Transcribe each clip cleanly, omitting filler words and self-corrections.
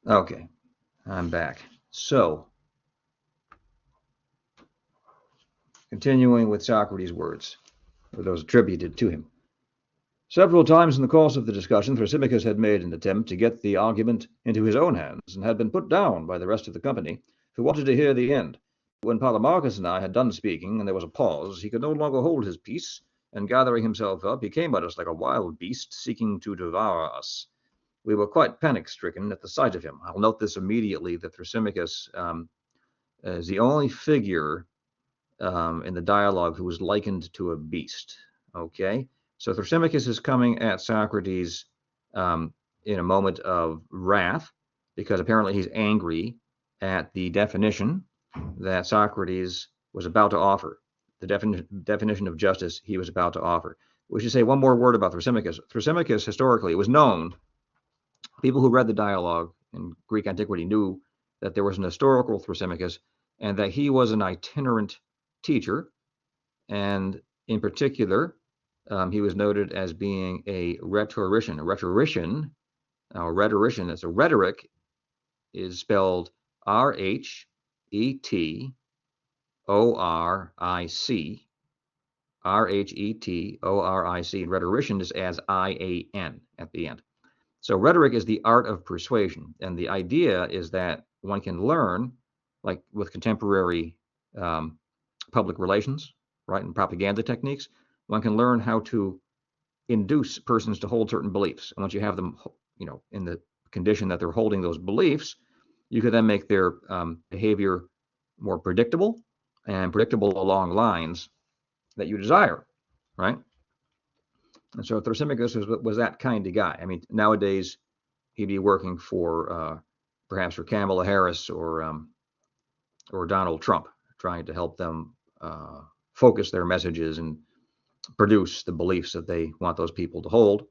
Okay, I'm back. So, continuing with Socrates' words, or those attributed to him. Several times in the course of the discussion, Thrasymachus had made an attempt to get the argument into his own hands, and had been put down by the rest of the company, who wanted to hear the end. When Polemarchus and I had done speaking, and there was a pause, he could no longer hold his peace, and gathering himself up, he came at us like a wild beast, seeking to devour us. We were quite panic-stricken at the sight of him. I'll note this immediately, that Thrasymachus is the only figure in the dialogue who was likened to a beast. Okay, so Thrasymachus is coming at Socrates in a moment of wrath, because apparently he's angry at the definition that Socrates was about to offer, the definition of justice he was about to offer. We should say one more word about Thrasymachus. Thrasymachus, historically, it was known, people who read the dialogue in Greek antiquity knew that there was an historical Thrasymachus, and that he was an itinerant teacher, and in particular, he was noted as being a rhetorician. A rhetorician, as a rhetoric, is spelled R-H-E-T-O-R-I-C, R-H-E-T-O-R-I-C, and rhetorician is as I-A-N at the end. So rhetoric is the art of persuasion, and the idea is that one can learn, like with contemporary public relations, right, and propaganda techniques, one can learn how to induce persons to hold certain beliefs. And once you have them, in the condition that they're holding those beliefs, you could then make their behavior more predictable, and predictable along lines that you desire, right? And so Thrasymachus was that kind of guy. I mean, nowadays he'd be working for perhaps for Kamala Harris or Donald Trump, trying to help them focus their messages and produce the beliefs that they want those people to hold,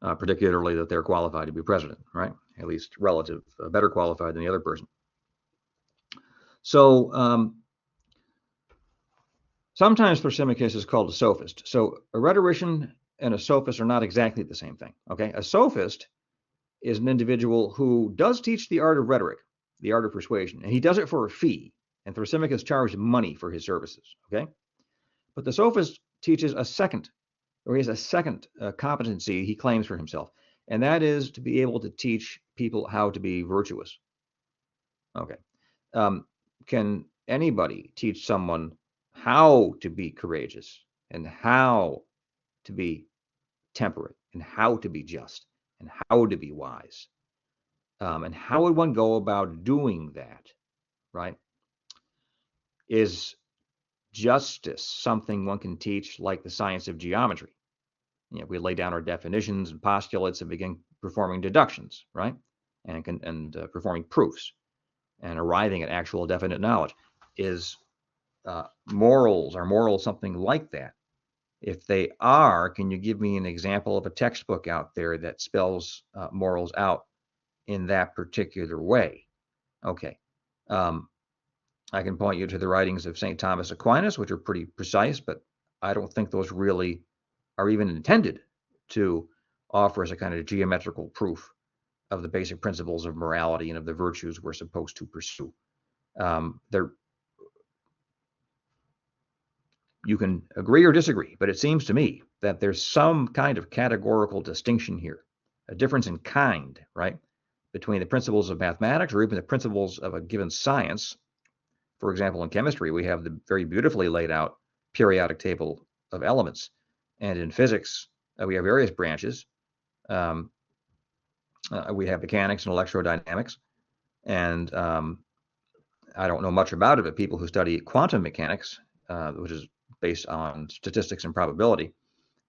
particularly that they're qualified to be president, right? At least relative, better qualified than the other person. So sometimes Thrasymachus is called a sophist. So a rhetorician and a sophist are not exactly the same thing, okay? A sophist is an individual who does teach the art of rhetoric, the art of persuasion, and he does it for a fee. And Thrasymachus charged money for his services, okay? But the sophist teaches a second, or he has a second competency he claims for himself, and that is to be able to teach people how to be virtuous. Okay. Can anybody teach someone how to be courageous, and how to be temperate, and how to be just, and how to be wise? And how would one go about doing that, right? Is justice something one can teach like the science of geometry? We lay down our definitions and postulates and begin performing deductions, right? And performing proofs and arriving at actual definite knowledge. Is are morals something like that? If they are, can you give me an example of a textbook out there that spells morals out in that particular way? Okay. I can point you to the writings of St. Thomas Aquinas, which are pretty precise, but I don't think those really are even intended to offer as a kind of geometrical proof of the basic principles of morality and of the virtues we're supposed to pursue. You can agree or disagree, but it seems to me that there's some kind of categorical distinction here, a difference in kind, right, between the principles of mathematics or even the principles of a given science. For example, in chemistry, we have the very beautifully laid out periodic table of elements. And in physics, we have various branches. We have mechanics and electrodynamics. And I don't know much about it, but people who study quantum mechanics, which is based on statistics and probability,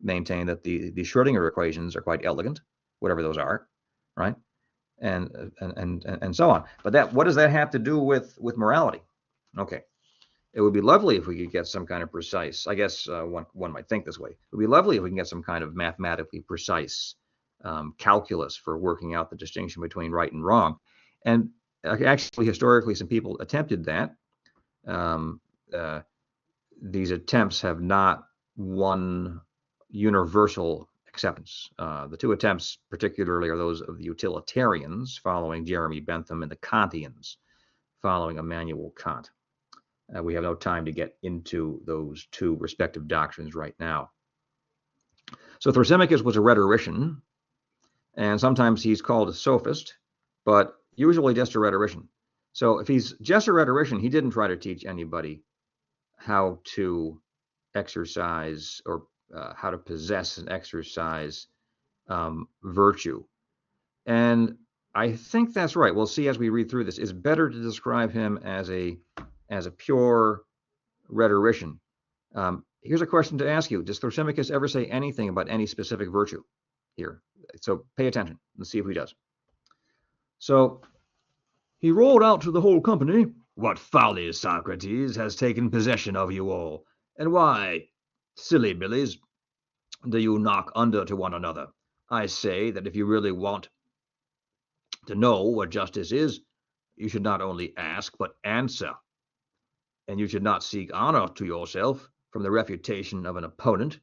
maintain that the Schrodinger equations are quite elegant, whatever those are, right? And so on. But what does that have to do with morality? Okay. It would be lovely if we could get some kind of precise, I guess one might think this way. It would be lovely if we can get some kind of mathematically precise calculus for working out the distinction between right and wrong. And actually, historically, some people attempted that. These attempts have not won universal acceptance. The two attempts particularly are those of the utilitarians following Jeremy Bentham and the Kantians following Immanuel Kant. We have no time to get into those two respective doctrines right now. So Thrasymachus was a rhetorician, and sometimes he's called a sophist, but usually just a rhetorician. So if he's just a rhetorician, he didn't try to teach anybody how to exercise or how to possess and exercise virtue. And I think that's right. We'll see as we read through this. It's better to describe him as a pure rhetorician. Here's a question to ask you. Does Thrasymachus ever say anything about any specific virtue here? So pay attention. Let's see if he does. So he roared out to the whole company, "What folly, Socrates, has taken possession of you all? And why, silly billies, do you knock under to one another? I say that if you really want to know what justice is, you should not only ask, but answer. And you should not seek honor to yourself from the refutation of an opponent,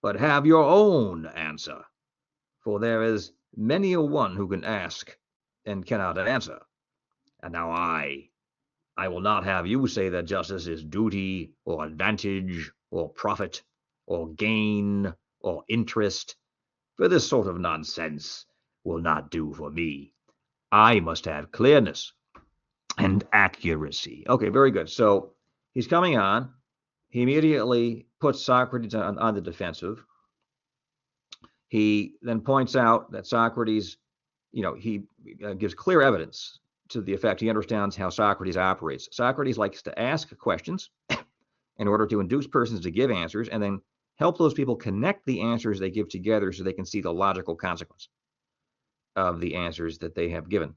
but have your own answer. For there is many a one who can ask and cannot answer. And now I will not have you say that justice is duty or advantage or profit or gain or interest, for this sort of nonsense will not do for me. I must have clearness and accuracy." Okay, very good. So he's coming on. He immediately puts Socrates on the defensive. He then points out that Socrates, he gives clear evidence to the effect he understands how Socrates operates. Socrates likes to ask questions in order to induce persons to give answers and then help those people connect the answers they give together so they can see the logical consequence of the answers that they have given.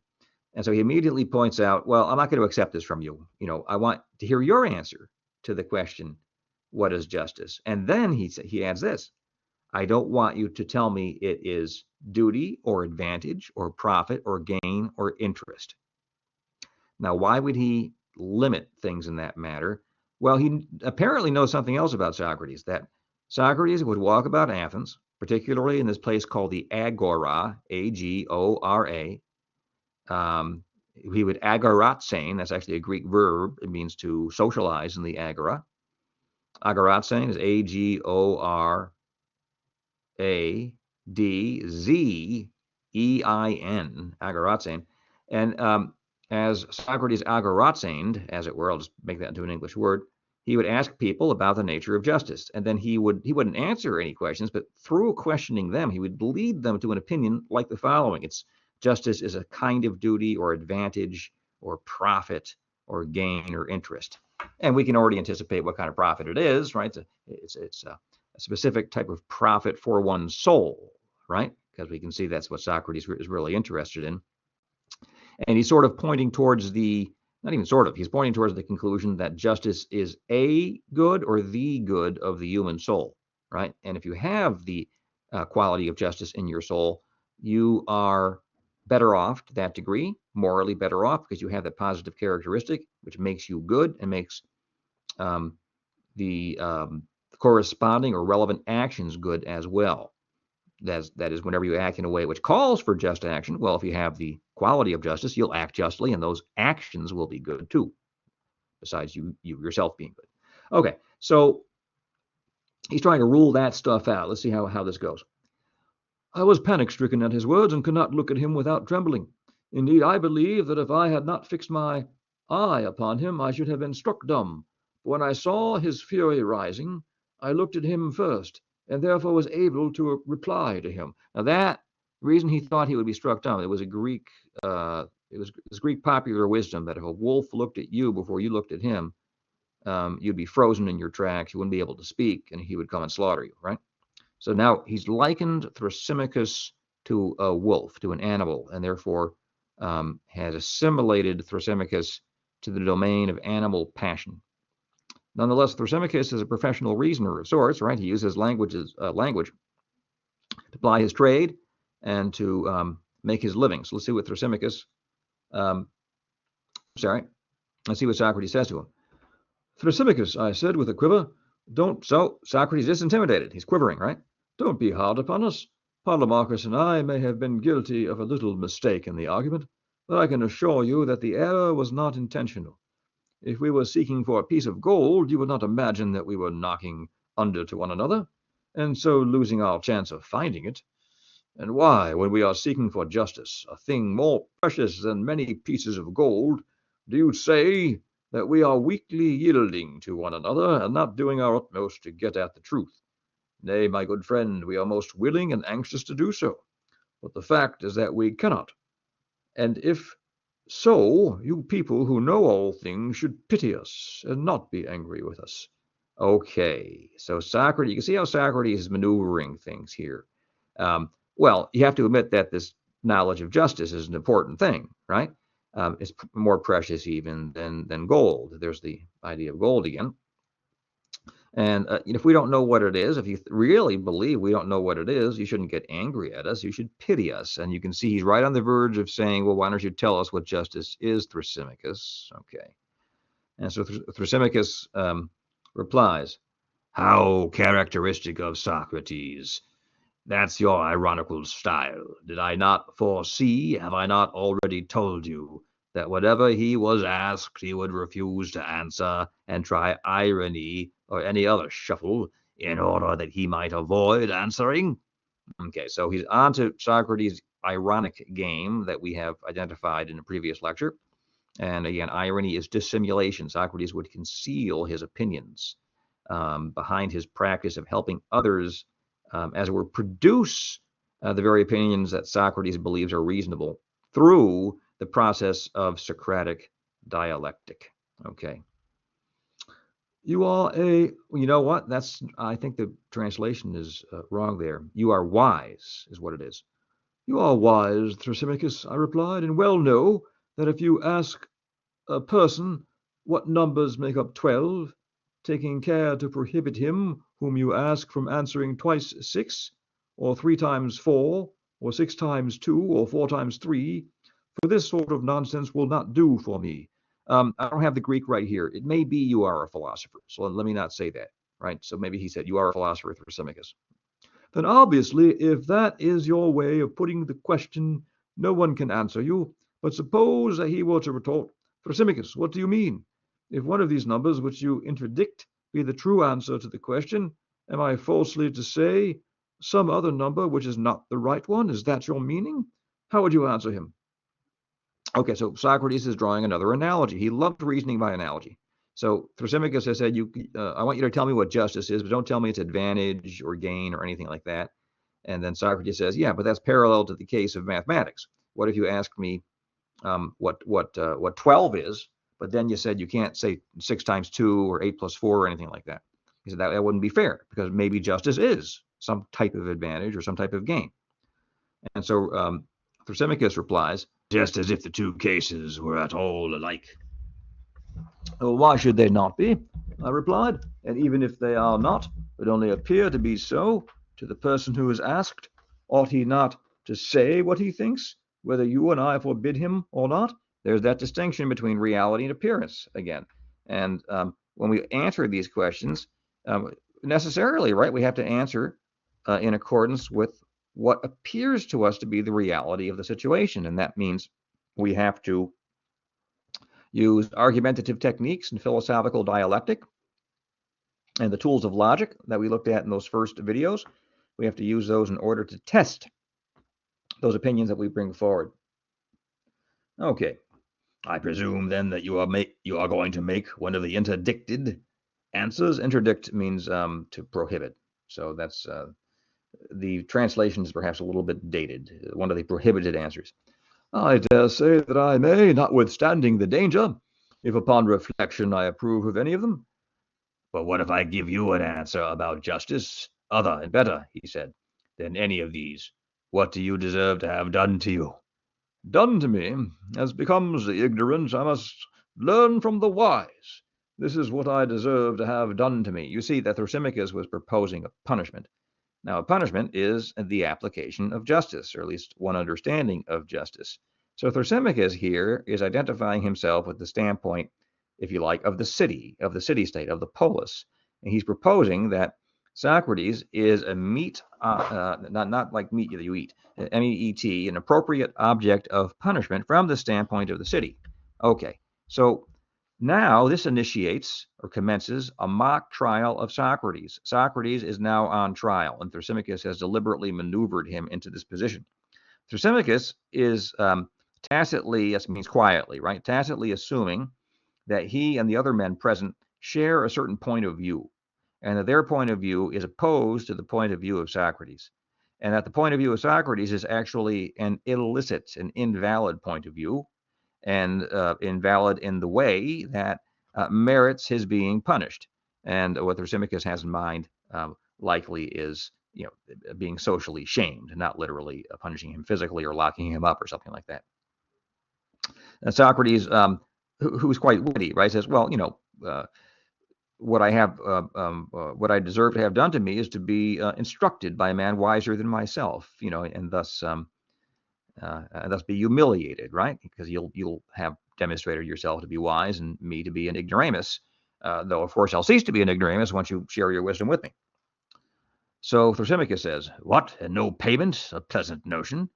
And so he immediately points out, well, I'm not going to accept this from you. I want to hear your answer to the question, what is justice? And then he adds this: I don't want you to tell me it is duty or advantage or profit or gain or interest. Now, why would he limit things in that matter? Well, he apparently knows something else about Socrates, that Socrates would walk about Athens, particularly in this place called the Agora, Agora. He would agoratsane, that's actually a Greek verb. It means to socialize in the agora. Agoratsane is Agoradzin, agoratsane. And as Socrates agoratsaned, as it were, I'll just make that into an English word, he would ask people about the nature of justice. And then he wouldn't answer any questions, but through questioning them, he would lead them to an opinion like the following: justice is a kind of duty or advantage or profit or gain or interest. And we can already anticipate what kind of profit it is, right? It's a specific type of profit for one's soul, right? Because we can see that's what Socrates is really interested in. And he's sort of pointing towards he's pointing towards the conclusion that justice is a good or the good of the human soul, right? And if you have the quality of justice in your soul, you are better off to that degree, morally better off, because you have that positive characteristic, which makes you good and makes the corresponding or relevant actions good as well. That is, whenever you act in a way which calls for just action, well, if you have the quality of justice, you'll act justly, and those actions will be good too, besides you yourself being good. Okay, so he's trying to rule that stuff out. Let's see how this goes. I was panic-stricken at his words and could not look at him without trembling. Indeed, I believe that if I had not fixed my eye upon him, I should have been struck dumb. But when I saw his fury rising, I looked at him first, and therefore was able to reply to him. Now that reason he thought he would be struck dumb, it was Greek popular wisdom that if a wolf looked at you before you looked at him, you'd be frozen in your tracks, you wouldn't be able to speak, and he would come and slaughter you, right? So now he's likened Thrasymachus to a wolf, to an animal, and therefore has assimilated Thrasymachus to the domain of animal passion. Nonetheless, Thrasymachus is a professional reasoner of sorts, right? He uses language to ply his trade and to make his living. So let's see what Thrasymachus, let's see what Socrates says to him. Thrasymachus, I said with a quiver, so Socrates is intimidated. He's quivering, right? Don't be hard upon us. Polemarchus and I may have been guilty of a little mistake in the argument, but I can assure you that the error was not intentional. If we were seeking for a piece of gold, you would not imagine that we were knocking under to one another, and so losing our chance of finding it. And why, when we are seeking for justice, a thing more precious than many pieces of gold, do you say that we are weakly yielding to one another and not doing our utmost to get at the truth? Nay, my good friend, we are most willing and anxious to do so, but the fact is that we cannot. And if so, you people who know all things should pity us and not be angry with us. Okay, so Socrates, you can see how Socrates is maneuvering things here. Well, you have to admit that this knowledge of justice is an important thing, right? It's more precious even than gold. There's the idea of gold again. And if we don't know what it is, if you really believe we don't know what it is, you shouldn't get angry at us. You should pity us. And you can see he's right on the verge of saying, well, why don't you tell us what justice is, Thrasymachus? Okay. And so Thrasymachus replies, how characteristic of Socrates. That's your ironical style. Did I not foresee, have I not already told you, that whatever he was asked, he would refuse to answer and try irony or any other shuffle in order that he might avoid answering? Okay, so he's on to Socrates' ironic game that we have identified in a previous lecture. And again, irony is dissimulation. Socrates would conceal his opinions behind his practice of helping others, as it were, produce the very opinions that Socrates believes are reasonable through the process of Socratic dialectic. Okay. You are you know what? I think the translation is wrong there. You are wise, is what it is. You are wise, Thrasymachus, I replied, and well know that if you ask a person what numbers make up 12, taking care to prohibit him whom you ask from answering twice 6, or 3 times 4, or 6 times 2, or 4 times 3, for this sort of nonsense will not do for me. I don't have the Greek right here. It may be you are a philosopher, so let me not say that, right? So maybe he said, you are a philosopher, Thrasymachus. Then obviously, if that is your way of putting the question, no one can answer you. But suppose that he were to retort, Thrasymachus, what do you mean? If one of these numbers which you interdict be the true answer to the question, am I falsely to say some other number which is not the right one? Is that your meaning? How would you answer him? Okay, so Socrates is drawing another analogy. He loved reasoning by analogy. So Thrasymachus has said, I want you to tell me what justice is, but don't tell me it's advantage or gain or anything like that. And then Socrates says, yeah, but that's parallel to the case of mathematics. What if you asked me what 12 is, but then you said you can't say 6 times 2 or 8 plus 4 or anything like that? He said that wouldn't be fair, because maybe justice is some type of advantage or some type of gain. And so Thrasymachus replies, just as if the two cases were at all alike. Well, why should they not be? I replied, and even if they are not, but only appear to be so, to the person who is asked, ought he not to say what he thinks, whether you and I forbid him or not? There's that distinction between reality and appearance again. And when we answer these questions, necessarily, right, we have to answer in accordance with what appears to us to be the reality of the situation. And that means we have to use argumentative techniques and philosophical dialectic and the tools of logic that we looked at in those first videos. We have to use those in order to test those opinions that we bring forward. Okay. I presume then that you are going to make one of the interdicted answers. Interdict means to prohibit. So that's the translation is perhaps a little bit dated. One of the prohibited answers. I dare say that I may, notwithstanding the danger, if upon reflection I approve of any of them. But what if I give you an answer about justice, other and better, he said, than any of these? What do you deserve to have done to you? Done to me, as becomes the ignorant, I must learn from the wise. This is what I deserve to have done to me. You see that Thrasymachus was proposing a punishment. Now, a punishment is the application of justice, or at least one understanding of justice. So Thrasymachus here is identifying himself with the standpoint, if you like, of the city-state, of the polis. And he's proposing that Socrates is a meat, not like meat that you eat, MEET, an appropriate object of punishment from the standpoint of the city. Okay, so now this initiates or commences a mock trial of Socrates. Socrates is now on trial, and Thrasymachus has deliberately maneuvered him into this position. Thrasymachus is tacitly, this means quietly, right? Tacitly assuming that he and the other men present share a certain point of view, and that their point of view is opposed to the point of view of Socrates, and that the point of view of Socrates is actually an illicit, an invalid point of view, and invalid in the way that merits his being punished. And what Thrasymachus has in mind likely is, being socially shamed, not literally punishing him physically or locking him up or something like that. And Socrates, who's quite witty, right, says, well, what I deserve to have done to me is to be instructed by a man wiser than myself, and thus be humiliated, right? Because you'll have demonstrated yourself to be wise and me to be an ignoramus, though of course I'll cease to be an ignoramus once you share your wisdom with me. So Thrasymachus says, what, and no payment? A pleasant notion.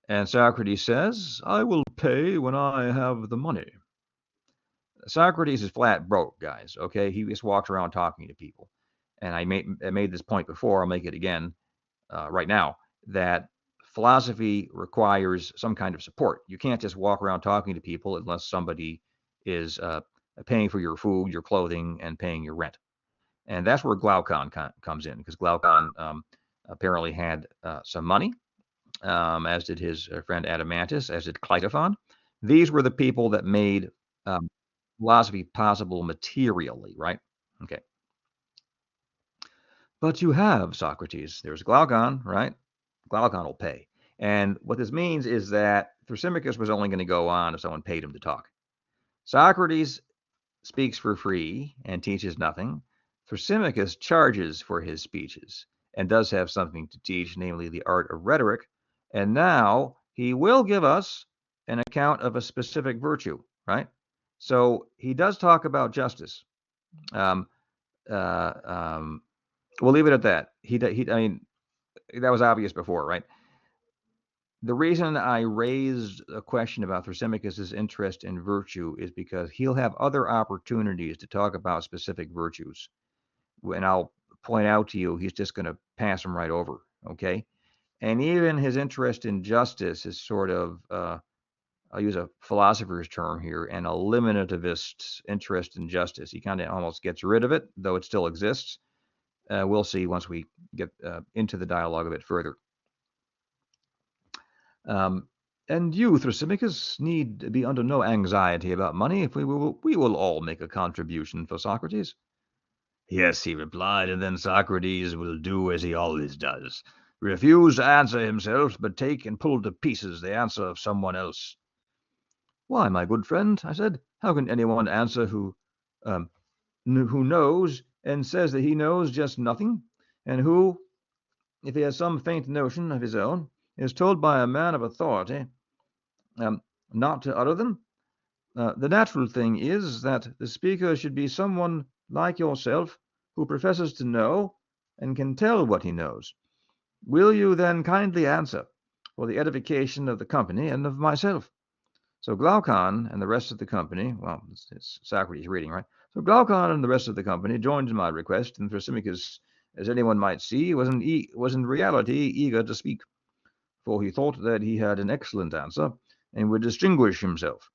And Socrates says, I will pay when I have the money. Socrates is flat broke, guys, okay? He just walks around talking to people. And I made this point before, I'll make it again right now, that philosophy requires some kind of support. You can't just walk around talking to people unless somebody is paying for your food, your clothing, and paying your rent. And that's where Glaucon comes in, because Glaucon apparently had some money, as did his friend Adeimantus, as did Cleitophon. These were the people that made philosophy possible materially, right? Okay. But you have Socrates. There's Glaucon, right? Glaucon will pay. And what this means is that Thrasymachus was only going to go on if someone paid him to talk. Socrates speaks for free and teaches nothing. Thrasymachus charges for his speeches and does have something to teach, namely the art of rhetoric. And now he will give us an account of a specific virtue, right? So he does talk about justice. We'll leave it at that. I mean, that was obvious before, right? The reason I raised a question about Thrasymachus's interest in virtue is because he'll have other opportunities to talk about specific virtues. And I'll point out to you, he's just going to pass them right over, okay? And even his interest in justice is sort of, I'll use a philosopher's term here, an eliminativist interest in justice. He kind of almost gets rid of it, though it still exists. We'll see once we get into the dialogue a bit further. And you, Thrasymachus, need be under no anxiety about money. If we will all make a contribution for Socrates. Yes, he replied, and then Socrates will do as he always does. Refuse to answer himself, but take and pull to pieces the answer of someone else. Why, my good friend, I said, how can anyone answer who knows and says that he knows just nothing, and who, if he has some faint notion of his own, is told by a man of authority not to utter them? The natural thing is that the speaker should be someone like yourself who professes to know and can tell what he knows. Will you then kindly answer for the edification of the company and of myself? So Glaucon and the rest of the company, well, it's Socrates reading, right? So Glaucon and the rest of the company joined in my request, and Thrasymachus, as anyone might see, was in reality eager to speak, for he thought that he had an excellent answer and would distinguish himself.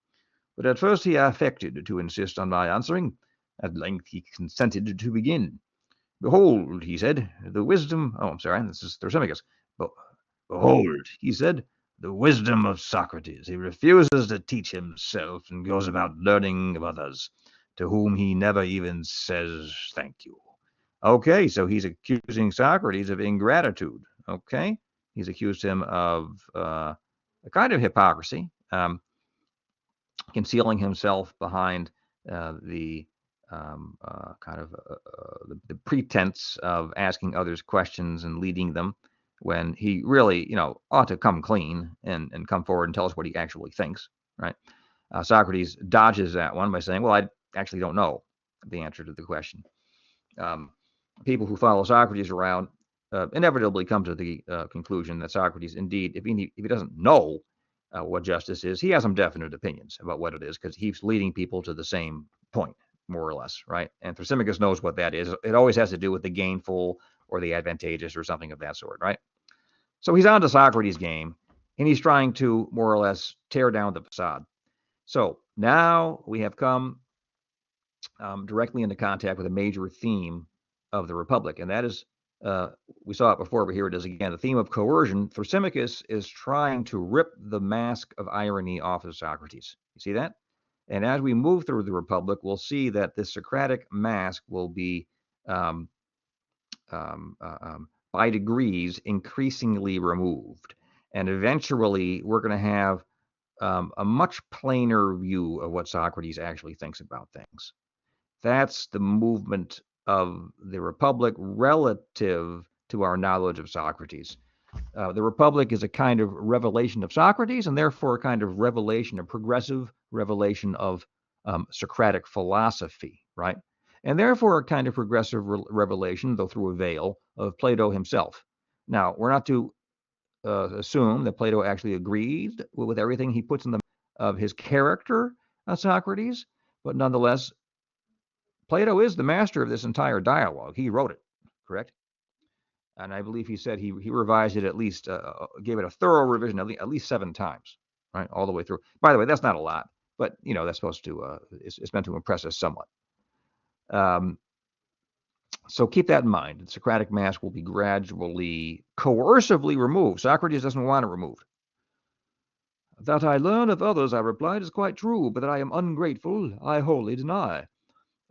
But at first he affected to insist on my answering. At length he consented to begin. Behold, he said, the wisdom... Oh, I'm sorry, this is Thrasymachus. Behold, he said, the wisdom of Socrates. He refuses to teach himself and goes about learning of others, to whom he never even says thank you. Okay, so he's accusing Socrates of ingratitude. Okay, he's accused him of a kind of hypocrisy, concealing himself behind the pretense of asking others questions and leading them, when he really, ought to come clean and come forward and tell us what he actually thinks, right? Socrates dodges that one by saying, well, I actually don't know the answer to the question. people who follow Socrates around inevitably come to the conclusion that Socrates, indeed, if he doesn't know what justice is, he has some definite opinions about what it is because he's leading people to the same point, more or less, right? And Thrasymachus knows what that is. It always has to do with the gainful or the advantageous or something of that sort, right? So he's on to Socrates' game, and he's trying to more or less tear down the facade. So now we have come directly into contact with a major theme of the Republic, and that is, we saw it before, but here it is again, the theme of coercion. Thrasymachus is trying to rip the mask of irony off of Socrates. You see that? And as we move through the Republic, we'll see that this Socratic mask will be, um, by degrees, increasingly removed. And eventually, we're going to have a much plainer view of what Socrates actually thinks about things. That's the movement of the Republic relative to our knowledge of Socrates. The Republic is a kind of revelation of Socrates, and therefore a kind of revelation, a progressive revelation of Socratic philosophy, right? And therefore a kind of progressive revelation, though through a veil, of Plato himself. Now, we're not to assume that Plato actually agreed with everything he puts in the of his character of Socrates, but nonetheless, Plato is the master of this entire dialogue. He wrote it, correct? And I believe he said he revised it at least, gave it a thorough revision at least 7 times, right, all the way through. By the way, that's not a lot, but that's supposed to it's meant to impress us somewhat. So keep that in mind. The Socratic mask will be gradually, coercively removed. Socrates doesn't want it removed. That I learn of others, I replied, is quite true, but that I am ungrateful, I wholly deny.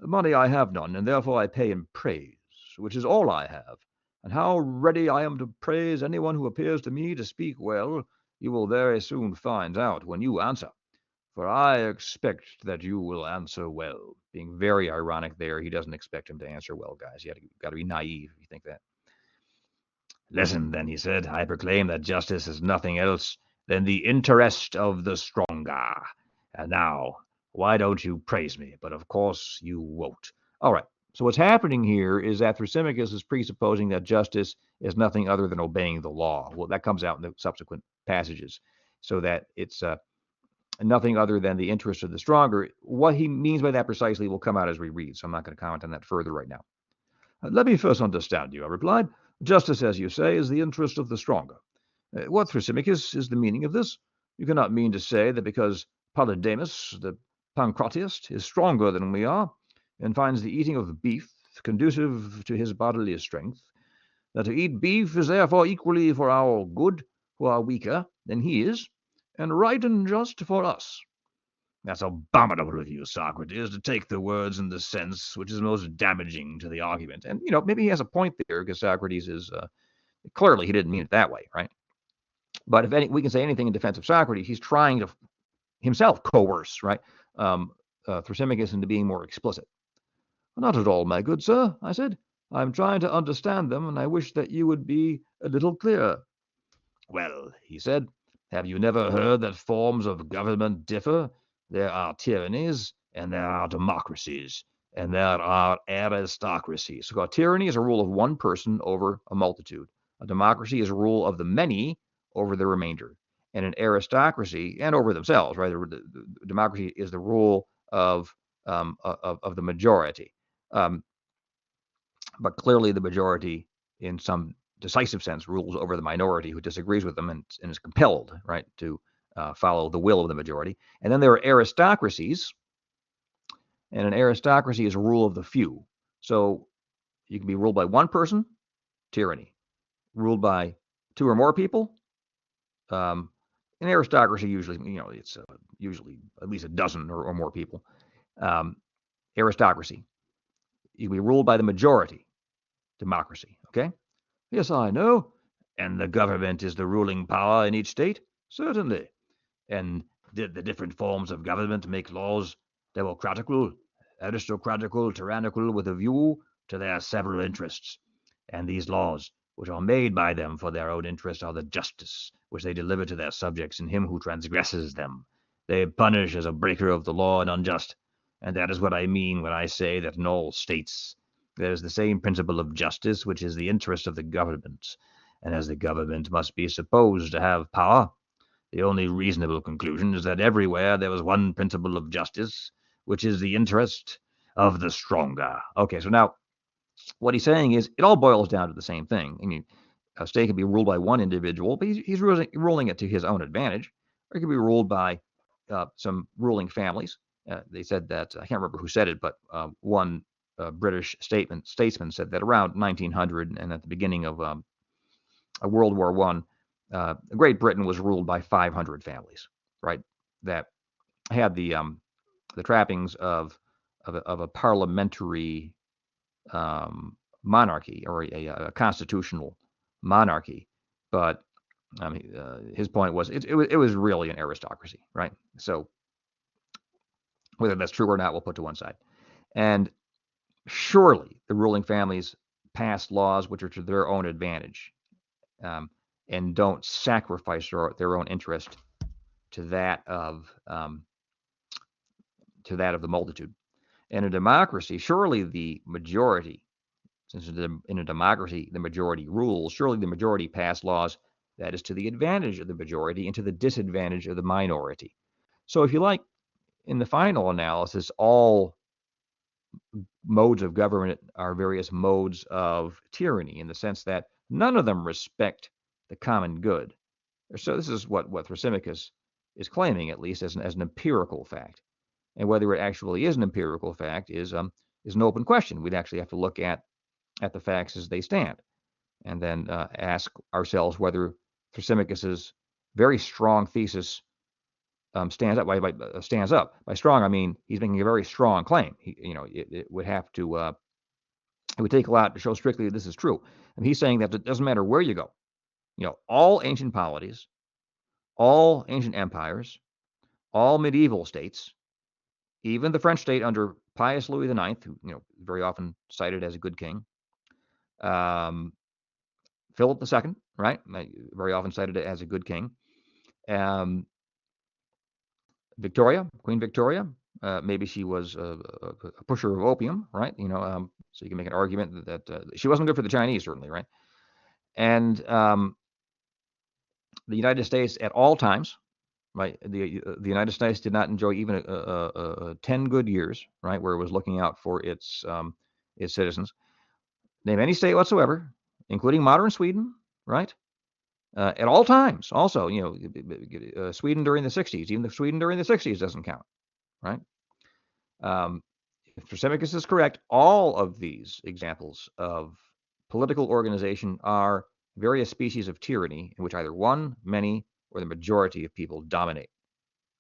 Money I have none, and therefore I pay in praise, which is all I have. And how ready I am to praise anyone who appears to me to speak well, you will very soon find out when you answer. For I expect that you will answer well. Being very ironic there, he doesn't expect him to answer well, guys. You got to be naive if you think that. Listen, then, he said, I proclaim that justice is nothing else than the interest of the stronger. And now, why don't you praise me? But of course you won't. All right. So what's happening here is that Thrasymachus is presupposing that justice is nothing other than obeying the law. Well, that comes out in the subsequent passages, so that it's nothing other than the interest of the stronger. What he means by that precisely will come out as we read, so I'm not going to comment on that further right now. Let me first understand you, I replied. Justice, as you say, is the interest of the stronger. What, Thrasymachus, is the meaning of this? You cannot mean to say that because Polydamas, the Pancratiast, is stronger than we are, and finds the eating of beef conducive to his bodily strength, that to eat beef is therefore equally for our good, who are weaker than he is, and right and just for us. That's abominable of you, Socrates, to take the words in the sense which is most damaging to the argument. And, maybe he has a point there, because Socrates is, clearly he didn't mean it that way, right? But if we can say anything in defense of Socrates, he's trying to himself coerce, right, Thrasymachus into being more explicit. Not at all, my good sir, I said. I'm trying to understand them, and I wish that you would be a little clearer. Well, he said, have you never heard that forms of government differ? There are tyrannies, and there are democracies, and there are aristocracies. So tyranny is a rule of one person over a multitude. A democracy is a rule of the many over the remainder. And an aristocracy, and over themselves, right? The democracy is the rule of the majority. But clearly the majority, in some decisive sense, rules over the minority who disagrees with them and is compelled, right, to follow the will of the majority. And then there are aristocracies, and an aristocracy is a rule of the few. So you can be ruled by one person, tyranny. Ruled by 2 or more people, an aristocracy usually, it's usually at least a dozen or more people. Aristocracy. You can be ruled by the majority. Democracy, okay? Yes, I know. And the government is the ruling power in each state? Certainly. And did the different forms of government make laws democratical, aristocratical, tyrannical, with a view to their several interests? And these laws, which are made by them for their own interest, are the justice which they deliver to their subjects, and him who transgresses them they punish as a breaker of the law and unjust. And that is what I mean when I say that in all states There is the same principle of justice, which is the interest of the government. And as the government must be supposed to have power, the only reasonable conclusion is that everywhere there was one principle of justice, which is the interest of the stronger. Okay, so now what he's saying is it all boils down to the same thing. I mean, a state can be ruled by one individual, but he's ruling it to his own advantage, or it can be ruled by some ruling families. They said that, I can't remember who said it, but one British statesman said that around 1900 and at the beginning of World War One, Great Britain was ruled by 500 families, right? That had the trappings of a parliamentary monarchy, or a constitutional monarchy, but his point was it was really an aristocracy, right? So whether that's true or not, we'll put to one side. And surely the ruling families pass laws which are to their own advantage, and don't sacrifice their own interest to that of the multitude. In a democracy, surely the majority, since in a democracy the majority rules, surely the majority pass laws that is to the advantage of the majority and to the disadvantage of the minority. So if you like, in the final analysis, all modes of government are various modes of tyranny in the sense that none of them respect the common good. So this is what Thrasymachus is claiming, at least as an empirical fact. And whether it actually is an empirical fact is an open question. We'd actually have to look at the facts as they stand, and then ask ourselves whether Thrasymachus's very strong thesis stands up. Stands up. By strong, I mean he's making a very strong claim. It would have to. It would take a lot to show strictly that this is true. And he's saying that it doesn't matter where you go. All ancient polities, all ancient empires, all medieval states, even the French state under Pius Louis IX, who very often cited as a good king, Philip II, right, very often cited as a good king, Victoria, Queen Victoria, maybe she was a pusher of opium, right? So you can make an argument that she wasn't good for the Chinese, certainly, right? And the United States at all times, right? The United States did not enjoy even 10 good years, right, where it was looking out for its citizens. Name any state whatsoever, including modern Sweden, right? At all times. Also, Sweden during the 60s, even the Sweden during the 60s doesn't count, right? If Thrasymachus is correct, all of these examples of political organization are various species of tyranny in which either one, many, or the majority of people dominate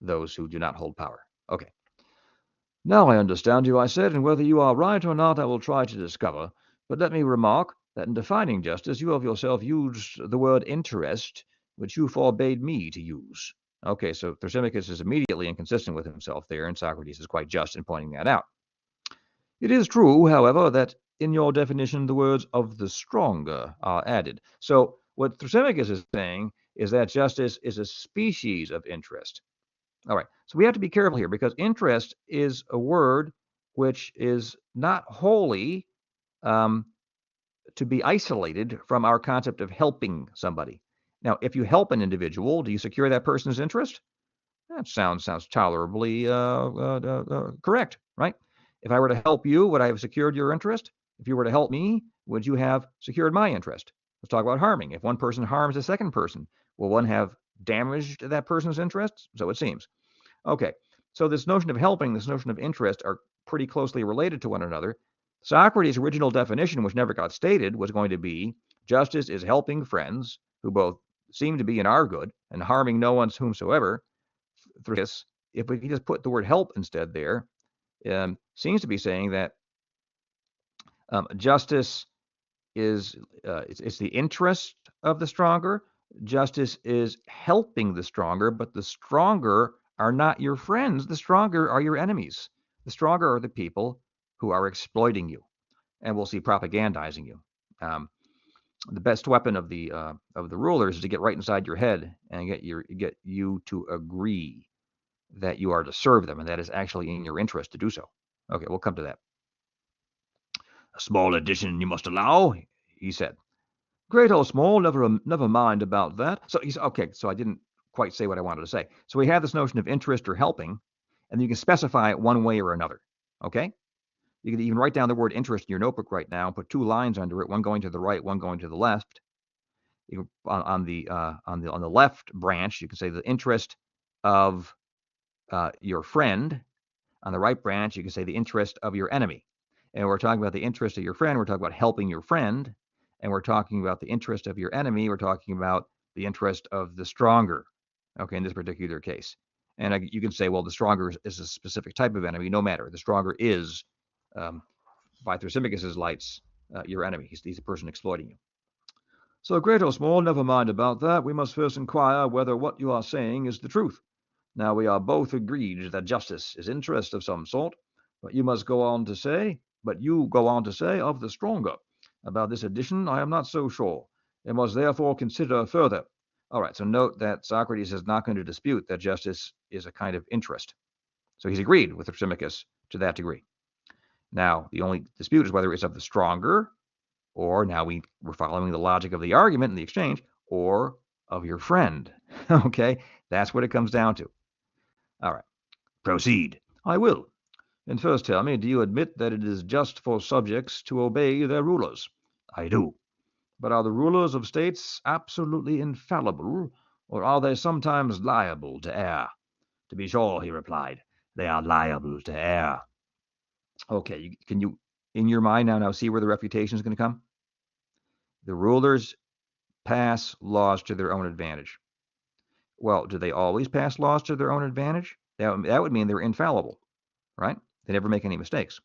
those who do not hold power. Okay. Now I understand you, I said, and whether you are right or not, I will try to discover. But let me remark that in defining justice, you have yourself used the word interest, which you forbade me to use. Okay, so Thrasymachus is immediately inconsistent with himself there, and Socrates is quite just in pointing that out. It is true, however, that in your definition the words of the stronger are added. So what Thrasymachus is saying is that justice is a species of interest. All right, so we have to be careful here because interest is a word which is not wholly to be isolated from our concept of helping somebody. Now, if you help an individual, do you secure that person's interest? That sounds tolerably correct, right? If I were to help you, would I have secured your interest? If you were to help me, would you have secured my interest? Let's talk about harming. If one person harms a second person, will one have damaged that person's interest? So it seems. Okay, so this notion of helping, this notion of interest are pretty closely related to one another. Socrates' original definition, which never got stated, was going to be justice is helping friends who both seem to be in our good and harming no one whomsoever. Through this, if we just put the word help instead there, seems to be saying that justice is it's the interest of the stronger. Justice is helping the stronger, but the stronger are not your friends. The stronger are your enemies. The stronger are the people who are exploiting you, and we'll see propagandizing you. The best weapon of the rulers is to get right inside your head and get you to agree that you are to serve them, and that is actually in your interest to do so. Okay, we'll come to that. A small addition, you must allow, he said. Great or small, never mind about that. So he said, okay, so I didn't quite say what I wanted to say. So we have this notion of interest or helping, and you can specify it one way or another. Okay? You can even write down the word interest in your notebook right now, put 2 lines under it, one going to the right, one going to the left. On the left branch, you can say the interest of your friend. On the right branch, you can say the interest of your enemy. And we're talking about the interest of your friend. We're talking about helping your friend. And we're talking about the interest of your enemy. We're talking about the interest of the stronger. Okay, in this particular case. And you can say, well, the stronger is a specific type of enemy. No matter. The stronger is, by Thrasymachus's lights, your enemy. He's a person exploiting you. So great or small, never mind about that. We must first inquire whether what you are saying is the truth. Now we are both agreed that justice is interest of some sort, but you go on to say of the stronger. About this addition, I am not so sure, and must therefore consider further. All right, so note that Socrates is not going to dispute that justice is a kind of interest. So he's agreed with Thrasymachus to that degree. Now, the only dispute is whether it's of the stronger, or now we're following the logic of the argument in the exchange, or of your friend. Okay, that's what it comes down to. All right, proceed. I will. And first tell me, do you admit that it is just for subjects to obey their rulers? I do. But are the rulers of states absolutely infallible, or are they sometimes liable to err? To be sure, he replied, they are liable to err. Okay, can you, in your mind now see where the refutation is going to come? The rulers pass laws to their own advantage. Well, do they always pass laws to their own advantage? That would mean they're infallible, right? They never make any mistakes.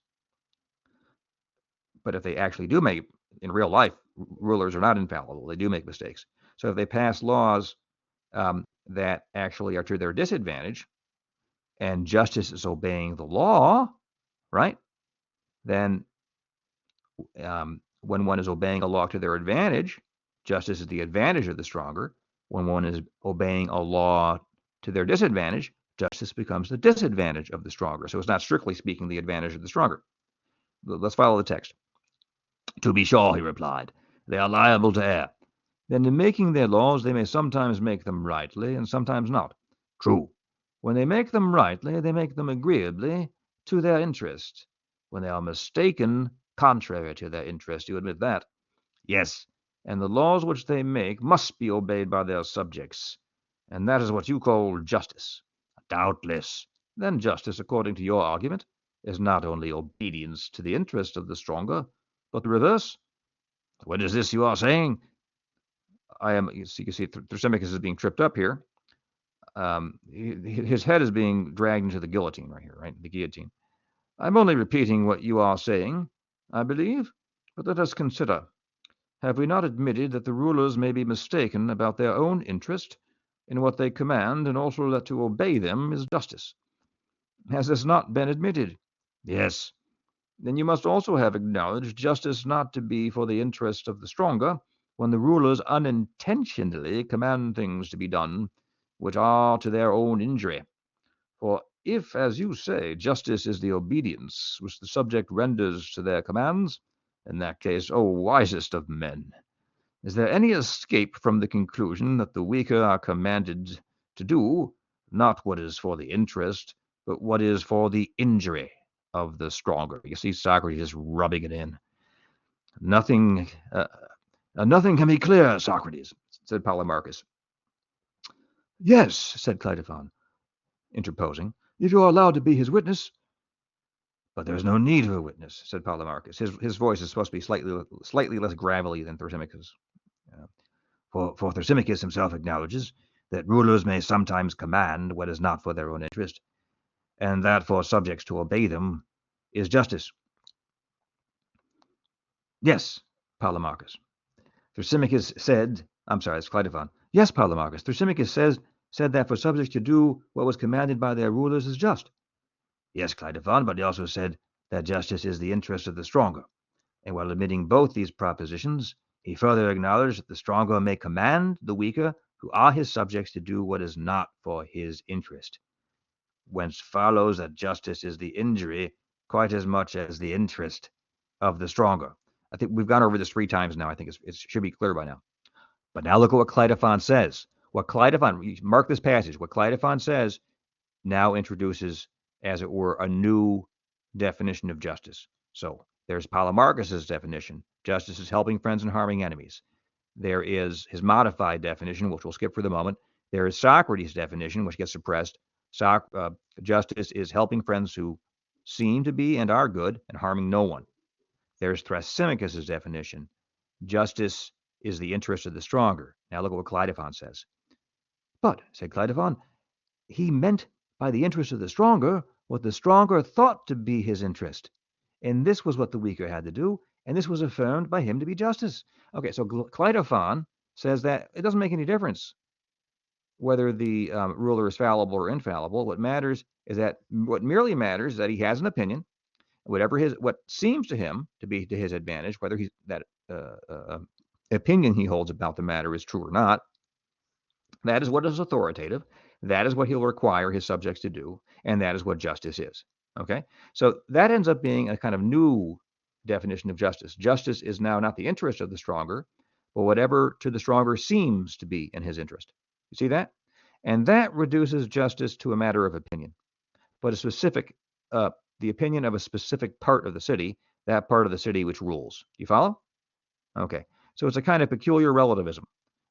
But if they actually do make, in real life, rulers are not infallible. They do make mistakes. So if they pass laws that actually are to their disadvantage, and justice is obeying the law, right? Then when one is obeying a law to their advantage, justice is the advantage of the stronger. When one is obeying a law to their disadvantage, justice becomes the disadvantage of the stronger. So it's not strictly speaking the advantage of the stronger. Let's follow the text. To be sure, he replied, they are liable to err. Then in making their laws, they may sometimes make them rightly, and sometimes not. True. When they make them rightly, they make them agreeably to their interest. When they are mistaken, contrary to their interest, you admit that? Yes, and the laws which they make must be obeyed by their subjects, and that is what you call justice. Doubtless. Then justice, according to your argument, is not only obedience to the interest of the stronger, but the reverse. What is this you are saying? You see, Thrasymachus is being tripped up here. His head is being dragged into the guillotine right here, right? The guillotine. I'm only repeating what you are saying, I believe, but let us consider. Have we not admitted that the rulers may be mistaken about their own interest in what they command, and also that to obey them is justice? Has this not been admitted? Yes. Then you must also have acknowledged justice not to be for the interest of the stronger, when the rulers unintentionally command things to be done which are to their own injury. For if, as you say, justice is the obedience which the subject renders to their commands, in that case, O wisest of men, is there any escape from the conclusion that the weaker are commanded to do, not what is for the interest, but what is for the injury of the stronger? You see Socrates just rubbing it in. Nothing can be clear, Socrates, said Polemarchus. Yes, said Cleitophon, interposing, if you are allowed to be his witness. But there is no need of a witness, said Polemarchus. His voice is supposed to be slightly less gravelly than Thrasymachus. For Thrasymachus himself acknowledges that rulers may sometimes command what is not for their own interest, and that for subjects to obey them is justice. Yes, Polemarchus. Thrasymachus said, I'm sorry, it's Cleitophon. Yes, Polemarchus. Thrasymachus said that for subjects to do what was commanded by their rulers is just. Yes, Cleitophon, but he also said that justice is the interest of the stronger. And while admitting both these propositions, he further acknowledged that the stronger may command the weaker, who are his subjects, to do what is not for his interest. Whence follows that justice is the injury quite as much as the interest. of the stronger. I think we've gone over this 3 times now. I think it should be clear by now. But now look at what Cleitophon says. What Cleitophon, mark this passage, what Cleitophon says now introduces, as it were, a new definition of justice. So there's Polemarchus's definition. Justice is helping friends and harming enemies. There is his modified definition, which we'll skip for the moment. There is Socrates' definition, which gets suppressed. Justice is helping friends who seem to be and are good and harming no one. There's Thrasymachus' definition. Justice is the interest of the stronger. Now look at what Cleitophon says. But, said Cleitophon, he meant by the interest of the stronger what the stronger thought to be his interest. And this was what the weaker had to do, and this was affirmed by him to be justice. Okay, so Cleitophon says that it doesn't make any difference whether the ruler is fallible or infallible. What merely matters is that he has an opinion, what seems to him to be to his advantage, whether that opinion he holds about the matter is true or not. That is what is authoritative. That is what he'll require his subjects to do, and that is what justice is. Okay, so that ends up being a kind of new definition of justice. Justice is now not the interest of the stronger, but whatever to the stronger seems to be in his interest. You see that? And that reduces justice to a matter of opinion, but the opinion of a specific part of the city, that part of the city which rules. You follow? Okay, so it's a kind of peculiar relativism.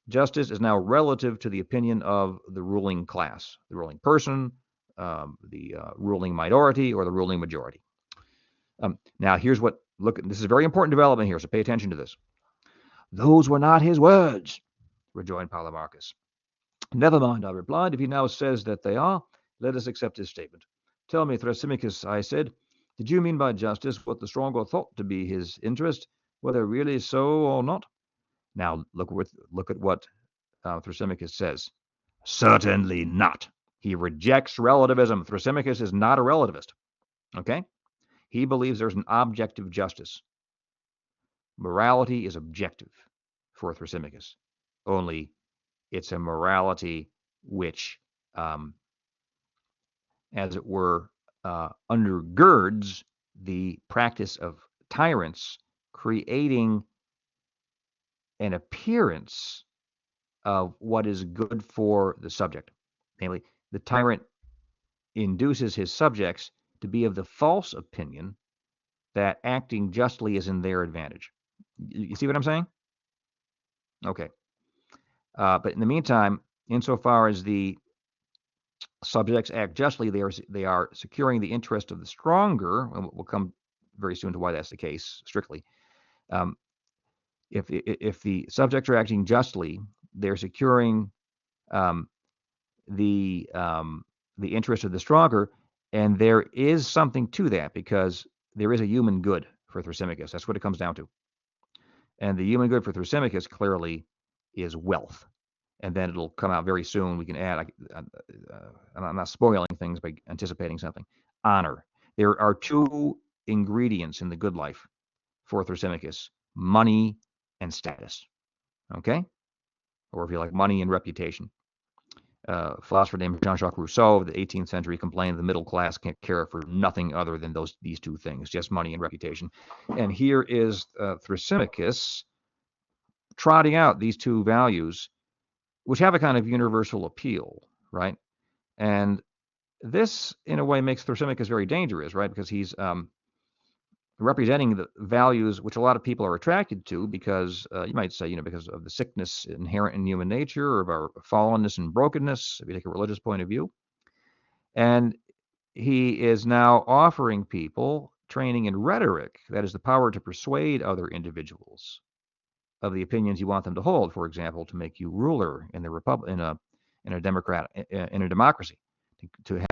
Justice is now relative to the opinion of the ruling class, the ruling person, the ruling minority, or the ruling majority. Now, this is a very important development here, so pay attention to this. Those were not his words, rejoined Polemarchus. Never mind, I replied. If he now says that they are, let us accept his statement. Tell me, Thrasymachus, I said, did you mean by justice what the stronger thought to be his interest, whether really so or not? Now, look at what Thrasymachus says. Certainly not. He rejects relativism. Thrasymachus is not a relativist. Okay? He believes there's an objective justice. Morality is objective for Thrasymachus. Only it's a morality which, as it were, undergirds the practice of tyrants, creating an appearance of what is good for the subject. Namely, the tyrant induces his subjects to be of the false opinion that acting justly is in their advantage. You see what I'm saying? Okay. But in the meantime, insofar as the subjects act justly, they are securing the interest of the stronger, and we'll come very soon to why that's the case strictly. If the subjects are acting justly, they're securing the interest of the stronger, and there is something to that because there is a human good for Thrasymachus. That's what it comes down to. And the human good for Thrasymachus clearly is wealth. And then it'll come out very soon. We can add, I'm not spoiling things by anticipating something. Honor. There are 2 ingredients in the good life for Thrasymachus: money and status. Okay? Or if you like, money and reputation. A philosopher named Jean-Jacques Rousseau of the 18th century complained the middle class can't care for nothing other than these 2 things, just money and reputation. And here is Thrasymachus trotting out these 2 values, which have a kind of universal appeal, right? And this, in a way, makes Thrasymachus very dangerous, right? Because he's representing the values which a lot of people are attracted to because, you might say, because of the sickness inherent in human nature, or of our fallenness and brokenness, if you take a religious point of view. And he is now offering people training in rhetoric, that is the power to persuade other individuals of the opinions you want them to hold. For example, to make you ruler in the republic, in a democracy, to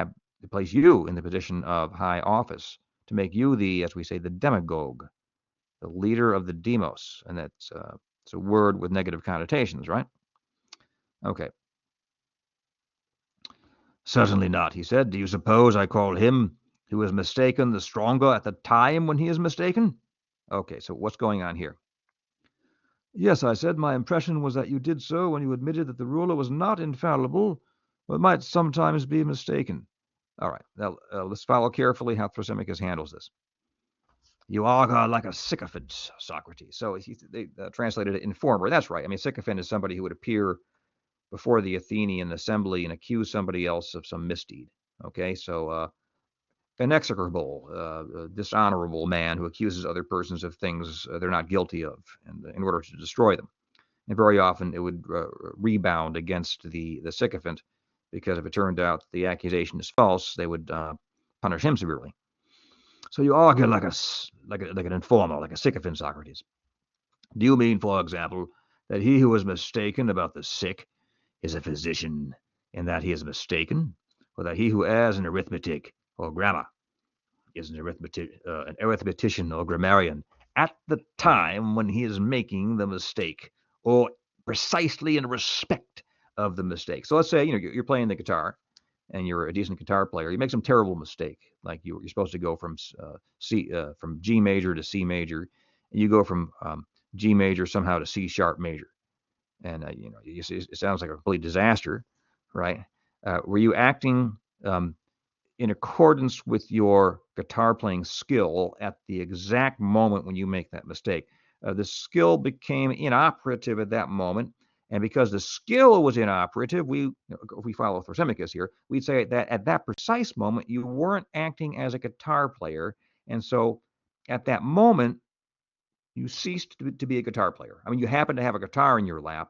place you in the position of high office, to make you as we say, the demagogue, the leader of the demos, and it's a word with negative connotations, right? Okay. Certainly not, he said. Do you suppose I call him who is mistaken the stronger at the time when he is mistaken? Okay, so what's going on here? Yes, I said, my impression was that you did so when you admitted that the ruler was not infallible, but might sometimes be mistaken. All right, now let's follow carefully how Thrasymachus handles this. You are like a sycophant, Socrates. So they translated it informer. That's right. I mean, sycophant is somebody who would appear before the Athenian assembly and accuse somebody else of some misdeed. Okay, so an execrable, dishonorable man who accuses other persons of things they're not guilty of, and in order to destroy them. And very often it would rebound against the sycophant, because if it turned out the accusation is false, they would punish him severely. So you argue like an informer, like a sycophant, Socrates. Do you mean, for example, that he who is mistaken about the sick is a physician, in that he is mistaken, or that he who errs in arithmetic or grammar is an arithmetician or grammarian at the time when he is making the mistake, or precisely in respect of the mistake? So let's say you're playing the guitar, and you're a decent guitar player. You make some terrible mistake, like you're supposed to go from from G major to C major, and you go from G major somehow to C sharp major, and you see, it sounds like a complete disaster, right? Were you acting in accordance with your guitar playing skill at the exact moment when you make that mistake? The skill became inoperative at that moment. And because the skill was inoperative, if we follow Thrasymachus here, we'd say that at that precise moment, you weren't acting as a guitar player. And so at that moment, you ceased to be a guitar player. I mean, you happened to have a guitar in your lap,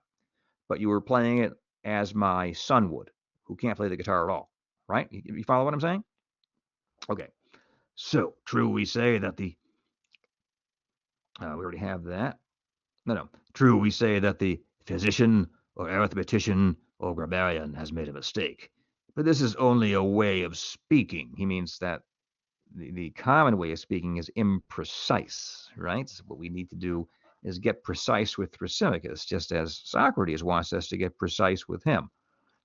but you were playing it as my son would, who can't play the guitar at all, right? You follow what I'm saying? Okay. So true we say that we already have that. No. True we say that the physician or arithmetician or grammarian has made a mistake. But this is only a way of speaking. He means that the common way of speaking is imprecise, right? So what we need to do is get precise with Thrasymachus, just as Socrates wants us to get precise with him.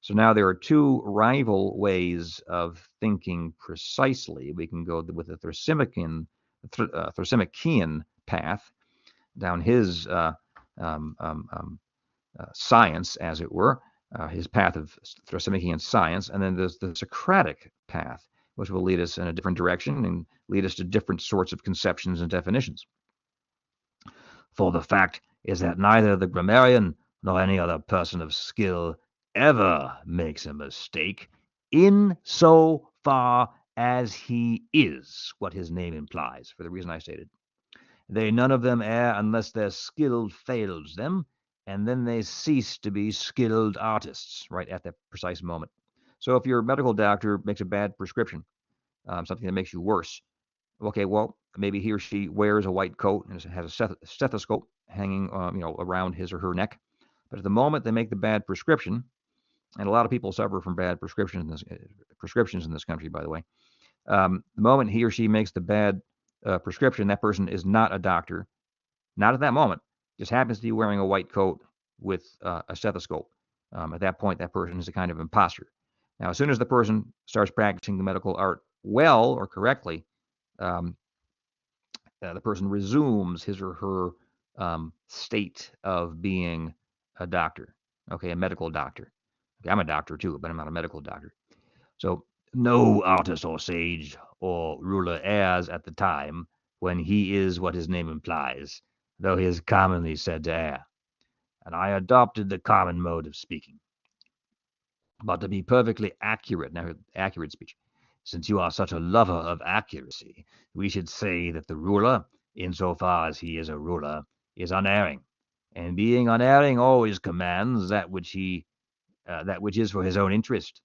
So now there are two rival ways of thinking precisely. We can go with the Thrasymachus path down his science, as it were, his path of Thrasymachus science, and then there's the Socratic path, which will lead us in a different direction and lead us to different sorts of conceptions and definitions. For the fact is that neither the grammarian nor any other person of skill ever makes a mistake, in so far as he is what his name implies, for the reason I stated. They none of them err unless their skill fails them, and then they cease to be skilled artists, right at that precise moment. So if your medical doctor makes a bad prescription, something that makes you worse, okay, well, maybe he or she wears a white coat and has a stethoscope hanging, around his or her neck. But at the moment they make the bad prescription, and a lot of people suffer from bad prescriptions in this country, by the way. The moment he or she makes the bad prescription, that person is not a doctor, not at that moment. Just happens to be wearing a white coat with a stethoscope. At that point, that person is a kind of imposter. Now, as soon as the person starts practicing the medical art well or correctly, the person resumes his or her state of being a doctor, okay, a medical doctor. Okay, I'm a doctor too, but I'm not a medical doctor. So no artist or sage or ruler errs at the time when he is what his name implies, though he is commonly said to err. And I adopted the common mode of speaking. But to be perfectly accurate, now accurate speech, since you are such a lover of accuracy, we should say that the ruler, insofar as he is a ruler, is unerring, and being unerring always commands that which is for his own interest,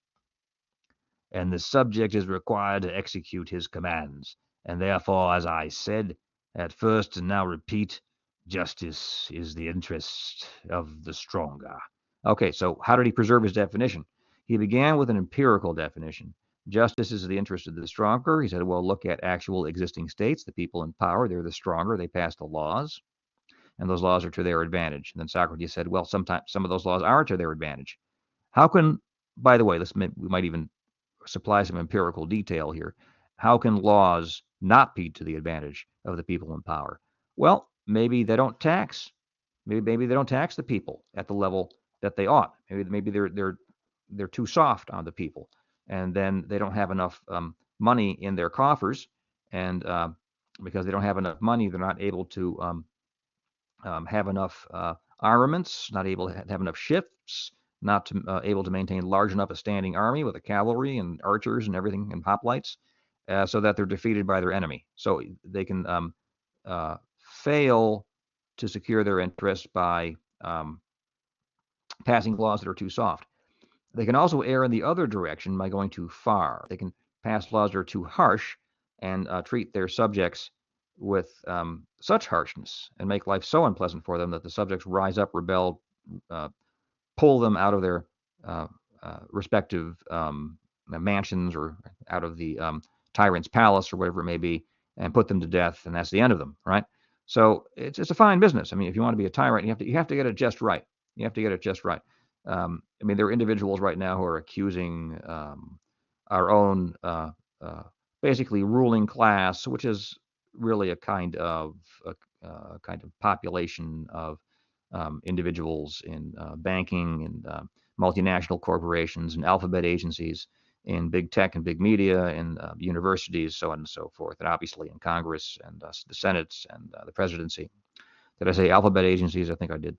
and the subject is required to execute his commands. And therefore, as I said at first and now repeat, justice is the interest of the stronger. Okay, so how did he preserve his definition? He began with an empirical definition. Justice is the interest of the stronger. He said, well, look at actual existing states. The people in power, they're the stronger. They pass the laws, and those laws are to their advantage. And then Socrates said, well, sometimes some of those laws are to their advantage. How can, by the way, we might even supply some empirical detail here. How can laws not be to the advantage of the people in power? Well, maybe they don't tax. Maybe they don't tax the people at the level that they ought. Maybe they're too soft on the people, and then they don't have enough money in their coffers, and because they don't have enough money. They're not able to have enough armaments, not able to have enough ships, not to, able to maintain large enough a standing army with a cavalry and archers and everything and hoplites, so that they're defeated by their enemy. So they can fail to secure their interests by passing laws that are too soft. They can also err in the other direction by going too far. They can pass laws that are too harsh and treat their subjects with such harshness and make life so unpleasant for them that the subjects rise up, rebel, pull them out of their respective mansions or out of the tyrant's palace or whatever it may be, and put them to death, and that's the end of them, right? So it's a fine business. I mean, if you want to be a tyrant, you have to get it just right. You have to get it just right. I mean, there are individuals right now who are accusing our own basically ruling class, which is really a kind of population of individuals in banking and multinational corporations and alphabet agencies in big tech and big media and universities, so on and so forth, and obviously in Congress and the Senates and the presidency. Did I say alphabet agencies? I think I did.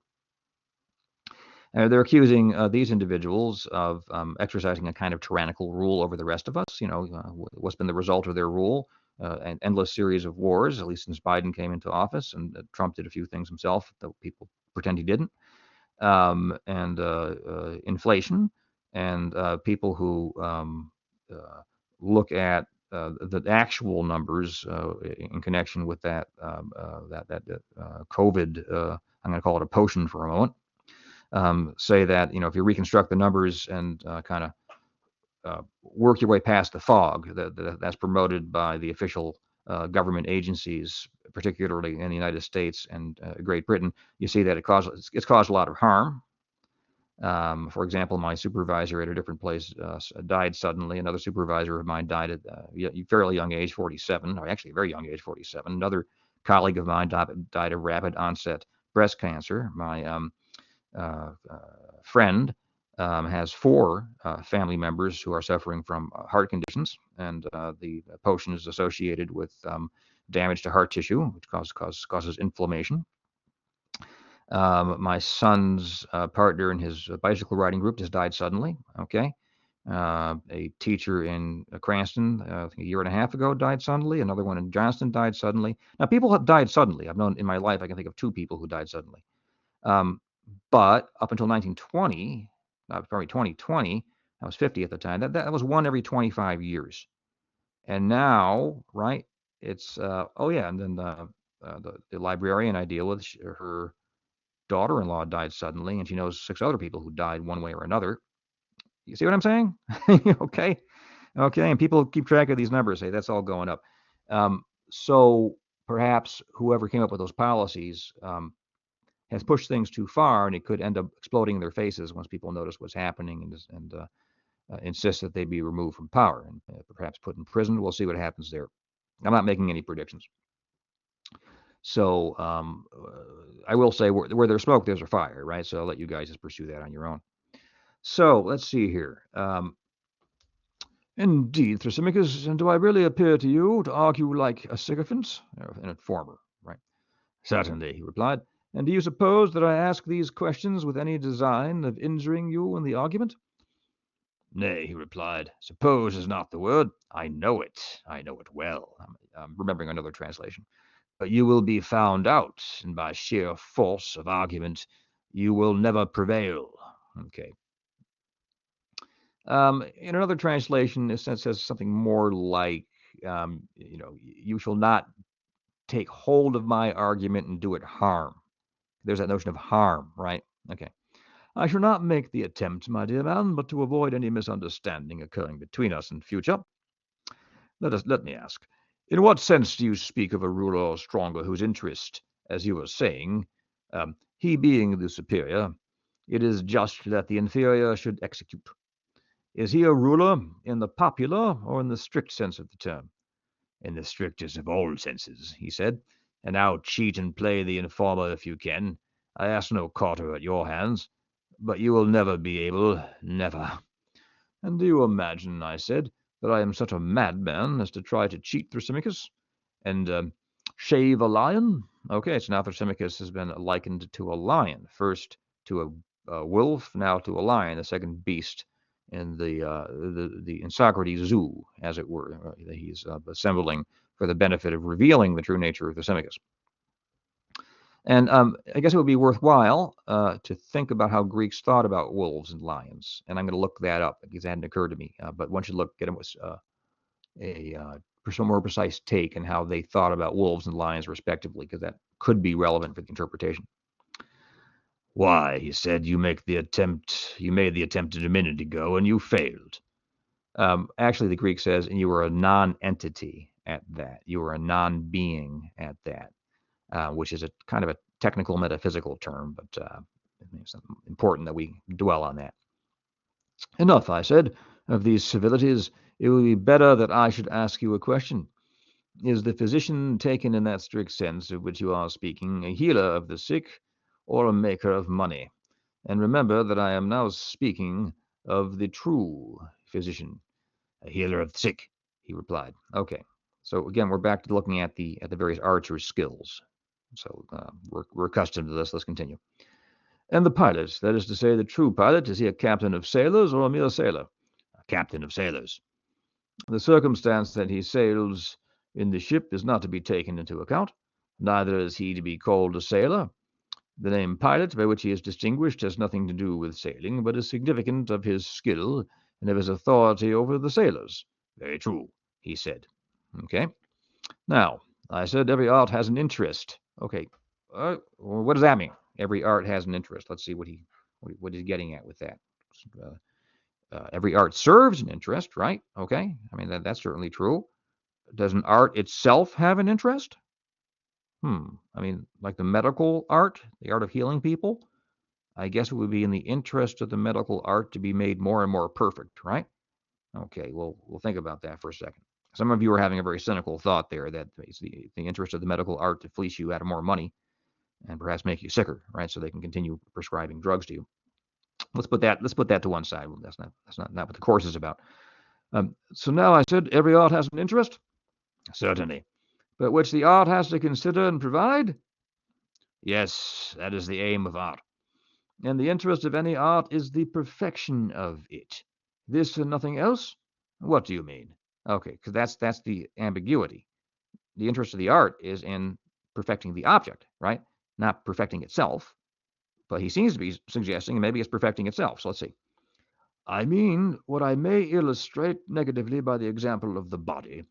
They're accusing these individuals of exercising a kind of tyrannical rule over the rest of us. What's been the result of their rule? An endless series of wars, at least since Biden came into office, and Trump did a few things himself, though people pretend he didn't. And inflation, and people who look at the actual numbers in connection with that COVID. I'm going to call it a potion for a moment. Say that if you reconstruct the numbers and kind of work your way past the fog that's promoted by the official government agencies, particularly in the United States and Great Britain, you see that it's caused a lot of harm. For example, my supervisor at a different place died suddenly. Another supervisor of mine died at a fairly young age, 47, or actually a very young age, 47. Another colleague of mine died of rapid onset breast cancer. My friend has 4 family members who are suffering from heart conditions, and the potion is associated with damage to heart tissue, which causes inflammation. My son's partner in his bicycle riding group just died suddenly. Okay. A teacher in Cranston, I think a year and a half ago, died suddenly. Another one in Johnston died suddenly. Now, people have died suddenly. I've known in my life, I can think of 2 people who died suddenly. But up until 1920, probably 2020, I was 50 at the time, that was 1 every 25 years. And now, right, it's, oh yeah, and then the librarian I deal with, her daughter-in-law died suddenly, and she knows 6 other people who died one way or another. You see what I'm saying? Okay. And people keep track of these numbers, say that's all going up. So perhaps whoever came up with those policies has pushed things too far, and it could end up exploding in their faces once people notice what's happening and insist that they be removed from power and perhaps put in prison. We'll see what happens there. I'm not making any predictions. So I will say where there's smoke, there's a fire, right? So I'll let you guys just pursue that on your own. So let's see here. Indeed, Thrasymachus, and do I really appear to you to argue like a sycophant? An informer, right? Certainly, he replied. And do you suppose that I ask these questions with any design of injuring you in the argument? Nay, he replied, suppose is not the word. I know it well. I'm remembering another translation. But you will be found out, and by sheer force of argument, you will never prevail. Okay. In another translation, it says something more like, you shall not take hold of my argument and do it harm. There's that notion of harm, right? Okay. I shall not make the attempt, my dear man, but to avoid any misunderstanding occurring between us in future, let me ask, in what sense do you speak of a ruler stronger whose interest, as you were saying, he being the superior, it is just that the inferior should execute? Is he a ruler in the popular or in the strict sense of the term? In the strictest of all senses, he said. And now cheat and play the informer if you can. I ask no quarter at your hands, but you will never be able, never. And do you imagine, I said, that I am such a madman as to try to cheat Thrasymachus? And Shave a lion? Okay, so now Thrasymachus has been likened to a lion. First to a wolf, now to a lion, the second beast in in Socrates' zoo, as it were. That he's assembling for the benefit of revealing the true nature of Thrasymachus. And I guess it would be worthwhile to think about how Greeks thought about wolves and lions. And I'm going to look that up because it hadn't occurred to me. But once you get a more precise take on how they thought about wolves and lions respectively, because that could be relevant for the interpretation. Why, he said, you made the attempt a minute ago and you failed. Actually, the Greek says, and you were a non-entity at that. You were a non-being at that. Which is a kind of a technical metaphysical term, but it's important that we dwell on that. Enough, I said, of these civilities. It would be better that I should ask you a question. Is the physician, taken in that strict sense of which you are speaking, a healer of the sick or a maker of money? And remember that I am now speaking of the true physician. A healer of the sick, he replied. Okay, so again, we're back to looking at the various archers' skills. So we're accustomed to this. Let's continue. And the pilot, that is to say, the true pilot, is he a captain of sailors or a mere sailor? A captain of sailors. The circumstance that he sails in the ship is not to be taken into account. Neither is he to be called a sailor. The name pilot, by which he is distinguished, has nothing to do with sailing, but is significant of his skill and of his authority over the sailors. Very true, he said. Okay. Now, I said every art has an interest. Okay, what does that mean? Every art has an interest. Let's see what he's getting at with that. Every art serves an interest, right? Okay, I mean that's certainly true. Does an art itself have an interest? I mean, like the medical art, the art of healing people. I guess it would be in the interest of the medical art to be made more and more perfect, right? Okay, well, we'll think about that for a second. Some of you are having a very cynical thought there that it's the interest of the medical art to fleece you out of more money and perhaps make you sicker, right? So they can continue prescribing drugs to you. Let's put that to one side. That's not what the course is about. So now I said every art has an interest, certainly, but which the art has to consider and provide. Yes, that is the aim of art, and the interest of any art is the perfection of it. This and nothing else. What do you mean? Okay, because that's the ambiguity. The interest of the art is in perfecting the object, right? Not perfecting itself. But he seems to be suggesting maybe it's perfecting itself. So let's see. I mean, what I may illustrate negatively by the example of the body.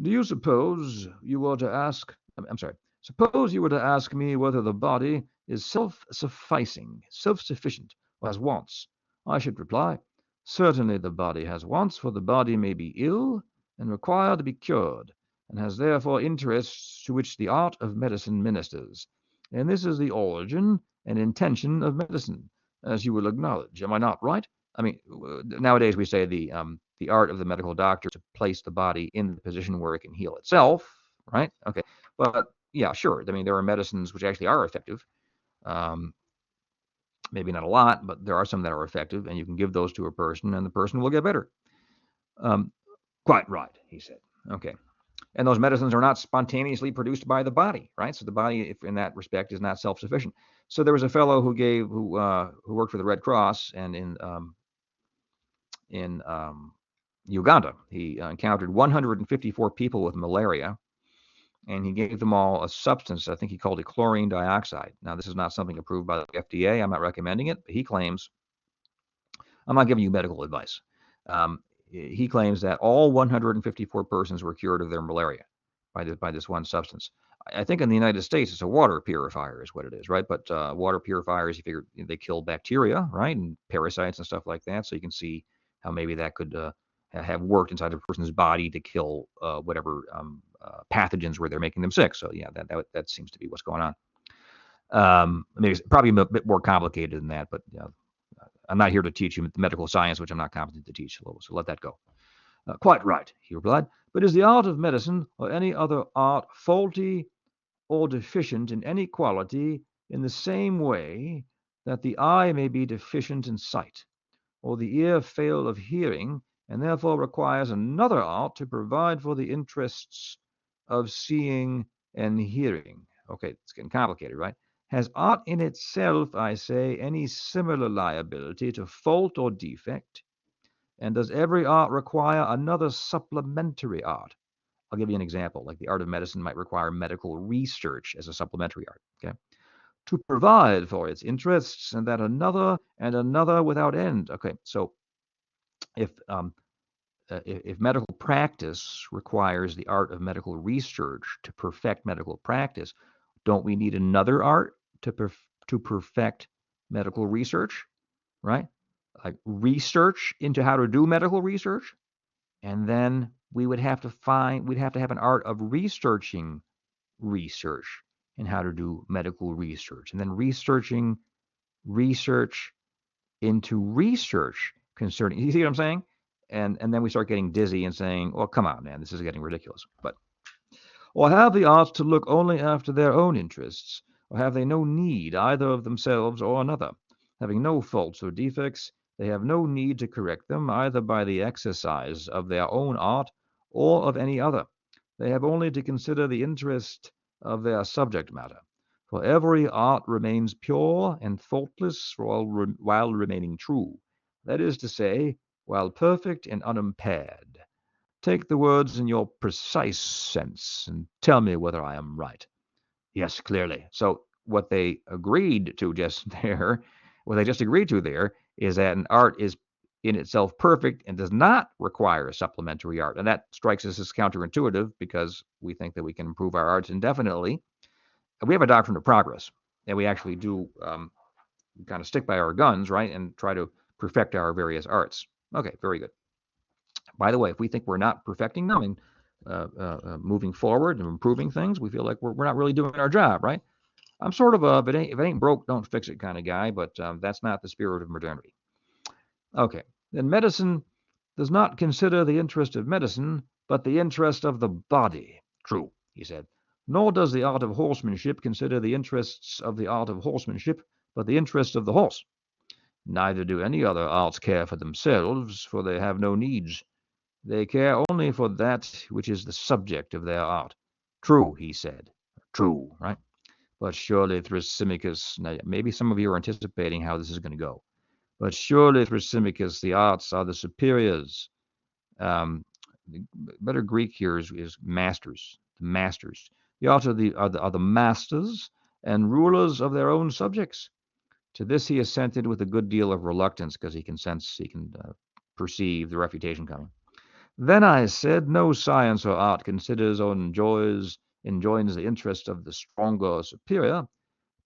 Do you suppose you were to ask, I'm sorry, suppose you were to ask me whether the body is self-sufficing, self-sufficient, or has wants? I should reply, certainly the body has wants, for the body may be ill and require to be cured, and has therefore interests to which the art of medicine ministers. And this is the origin and intention of medicine, as you will acknowledge. Am I not right? I mean, nowadays we say the art of the medical doctor to place the body in the position where it can heal itself, right? Okay, but yeah, sure. I mean, there are medicines which actually are effective. Maybe not a lot, but there are some that are effective, and you can give those to a person, and the person will get better. Quite right, he said. Okay, and those medicines are not spontaneously produced by the body, right? So the body, if in that respect, is not self-sufficient. So there was a fellow who worked for the Red Cross, and in Uganda, he encountered 154 people with malaria, and he gave them all a substance. I think he called it chlorine dioxide. Now, this is not something approved by the FDA. I'm not recommending it, but he claims. I'm not giving you medical advice. He claims that all 154 persons were cured of their malaria by this one substance. I think in the United States, it's a water purifier is what it is, right? But water purifiers, you figure they kill bacteria, right, and parasites and stuff like that. So you can see how maybe that could have worked inside a person's body to kill whatever pathogens where they're making them sick. So yeah, that seems to be what's going on. Maybe it's probably a bit more complicated than that, but I'm not here to teach you the medical science, which I'm not competent to teach. So let that go. Quite right, he replied. But is the art of medicine or any other art faulty or deficient in any quality in the same way that the eye may be deficient in sight, or the ear fail of hearing, and therefore requires another art to provide for the interests of seeing and hearing. Okay, it's getting complicated, right? Has art in itself, I say, any similar liability to fault or defect? And does every art require another supplementary art? I'll give you an example. Like the art of medicine might require medical research as a supplementary art. Okay, to provide for its interests, and that another and another without end. Okay, so if if medical practice requires the art of medical research to perfect medical practice, don't we need another art to perfect medical research, right? Like research into how to do medical research, and then we'd have to have an art of researching research and how to do medical research, and then researching research into research concerning. You see what I'm saying? And then we start getting dizzy and saying, "Well, come on, man, this is getting ridiculous." But or have the arts to look only after their own interests, or have they no need either of themselves or another? Having no faults or defects, they have no need to correct them either by the exercise of their own art or of any other. They have only to consider the interest of their subject matter. For every art remains pure and faultless while remaining true. That is to say, while perfect and unimpaired. Take the words in your precise sense and tell me whether I am right. Yes, clearly. So what they agreed to just there, what they just agreed to there, is that an art is in itself perfect and does not require a supplementary art. And that strikes us as counterintuitive because we think that we can improve our arts indefinitely. And we have a doctrine of progress, and we actually do kind of stick by our guns, right, and try to perfect our various arts. Okay, very good. By the way, if we think we're not perfecting them and moving forward and improving things, we feel like we're not really doing our job, right? I'm sort of a if it ain't broke, don't fix it kind of guy, but that's not the spirit of modernity. Okay, then medicine does not consider the interest of medicine, but the interest of the body. True, he said. Nor does the art of horsemanship consider the interests of the art of horsemanship, but the interest of the horse. Neither do any other arts care for themselves, for they have no needs. They care only for that which is the subject of their art. True, he said. True, right? But surely, Thrasymachus, now maybe some of you are anticipating how this is going to go. But surely, Thrasymachus, the arts are the superiors. The better Greek here is masters. The masters. The arts are the masters and rulers of their own subjects. To this he assented with a good deal of reluctance, because he can perceive the refutation coming. Then I said, no science or art considers or enjoins the interest of the stronger or superior,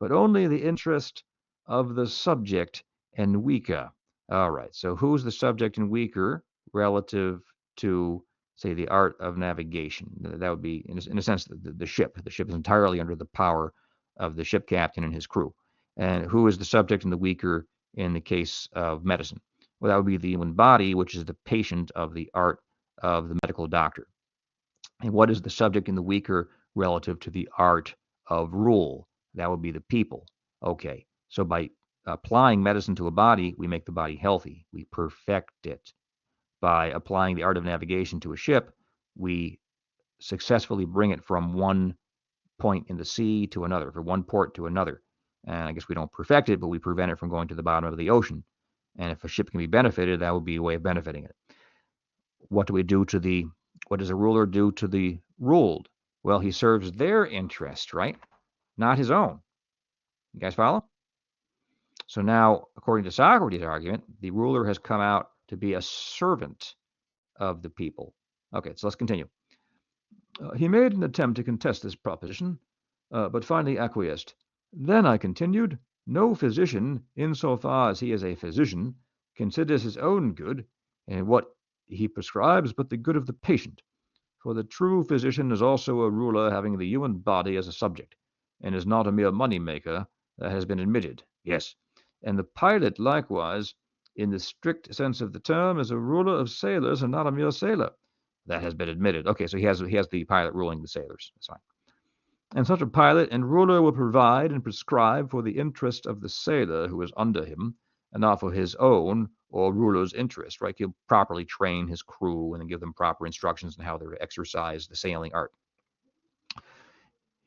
but only the interest of the subject and weaker. All right, so who's the subject and weaker relative to, say, the art of navigation? That would be, in a sense, the ship. The ship is entirely under the power of the ship captain and his crew. And who is the subject and the weaker in the case of medicine? Well, that would be the human body, which is the patient of the art of the medical doctor. And what is the subject and the weaker relative to the art of rule? That would be the people. Okay, so by applying medicine to a body, we make the body healthy. We perfect it. By applying the art of navigation to a ship, we successfully bring it from one point in the sea to another, from one port to another. And I guess we don't perfect it, but we prevent it from going to the bottom of the ocean. And if a ship can be benefited, that would be a way of benefiting it. What does a ruler do to the ruled? Well, he serves their interest, right? Not his own. You guys follow? So now, according to Socrates' argument, the ruler has come out to be a servant of the people. Okay, so let's continue. He made an attempt to contest this proposition, but finally acquiesced. Then I continued, no physician, insofar as he is a physician, considers his own good and what he prescribes, but the good of the patient. For the true physician is also a ruler having the human body as a subject, and is not a mere money maker, that has been admitted. Yes. And the pilot likewise, in the strict sense of the term, is a ruler of sailors and not a mere sailor. That has been admitted. Okay, so he has the pilot ruling the sailors. That's fine. And such a pilot and ruler will provide and prescribe for the interest of the sailor who is under him, and not for his own or ruler's interest, right? He'll properly train his crew and give them proper instructions on how to exercise the sailing art.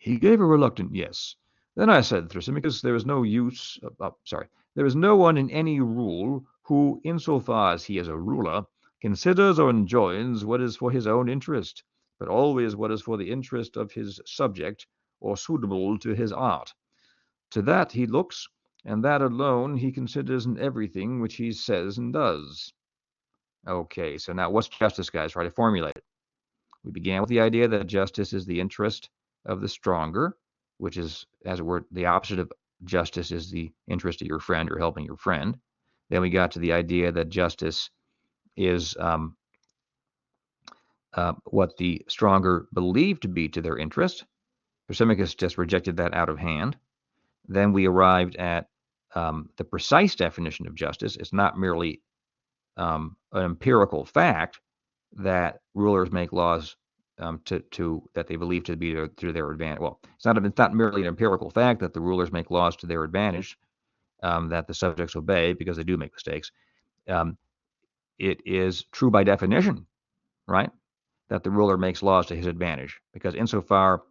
He gave a reluctant yes. Then I said, Thrasymachus, there is no use, there is no one in any rule who, insofar as he is a ruler, considers or enjoins what is for his own interest, but always what is for the interest of his subject or suitable to his art. To that he looks, and that alone he considers in everything which he says and does. Okay, so now what's justice, guys? Try to formulate it. We began with the idea that justice is the interest of the stronger, which is, as it were, the opposite of justice is the interest of your friend or helping your friend. Then we got to the idea that justice is what the stronger believe to be to their interest. Thrasymachus just rejected that out of hand. Then we arrived at the precise definition of justice. It's not merely an empirical fact that rulers make laws that they believe to be to their advantage. Well, it's not merely an empirical fact that the rulers make laws to their advantage that the subjects obey because they do make mistakes. Um, it is true by definition, right, that the ruler makes laws to his advantage because insofar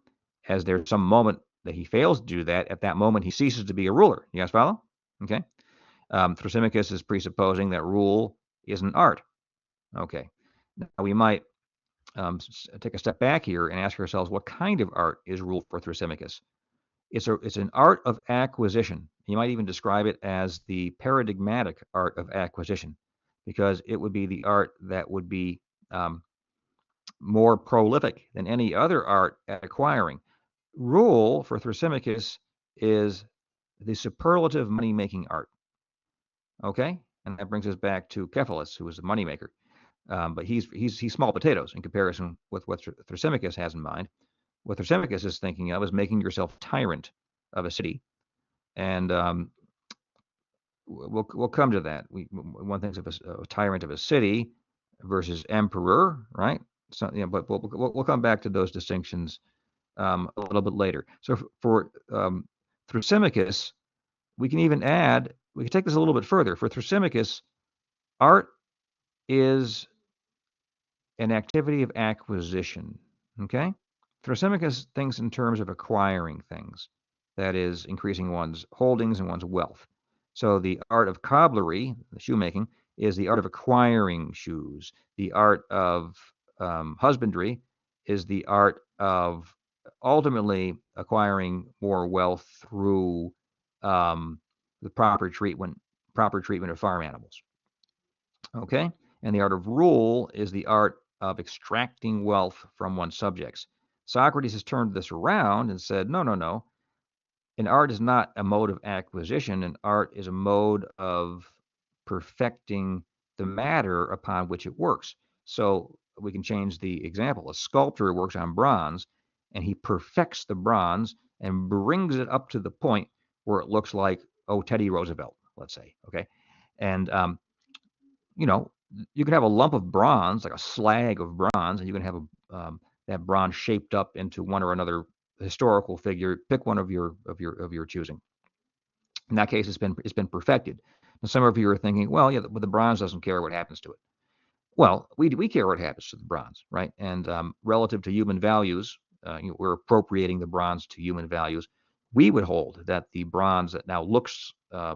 as there's some moment that he fails to do that, at that moment he ceases to be a ruler. You guys follow? Okay. Thrasymachus is presupposing that rule is an art. Okay. Now we might take a step back here and ask ourselves what kind of art is rule for Thrasymachus? It's an art of acquisition. You might even describe it as the paradigmatic art of acquisition, because it would be the art that would be more prolific than any other art at acquiring. Rule for Thrasymachus is the superlative money-making art. Okay, and that brings us back to Cephalus, who was the moneymaker. But he's small potatoes in comparison with what Thrasymachus has in mind. What Thrasymachus is thinking of is making yourself tyrant of a city, and we'll come to that. One thinks of a tyrant of a city versus emperor, right? So but we'll come back to those distinctions a little bit later. So for Thrasymachus, we can take this a little bit further. For Thrasymachus, art is an activity of acquisition. Okay? Thrasymachus thinks in terms of acquiring things, that is, increasing one's holdings and one's wealth. So the art of cobblery, the shoemaking, is the art of acquiring shoes. The art of husbandry is the art of ultimately acquiring more wealth through the proper treatment of farm animals. Okay? And the art of rule is the art of extracting wealth from one's subjects. Socrates has turned this around and said, no, no, no. An art is not a mode of acquisition. An art is a mode of perfecting the matter upon which it works. So we can change the example. A sculptor works on bronze, and he perfects the bronze and brings it up to the point where it looks like, oh, Teddy Roosevelt, let's say, okay? And you know, you can have a lump of bronze, like a slag of bronze, and you can have that bronze shaped up into one or another historical figure. Pick one of your choosing. In that case, it's been perfected. And some of you are thinking, well, yeah, but the bronze doesn't care what happens to it. Well, we care what happens to the bronze, right? And relative to human values, we're appropriating the bronze to human values. We would hold that the bronze that now looks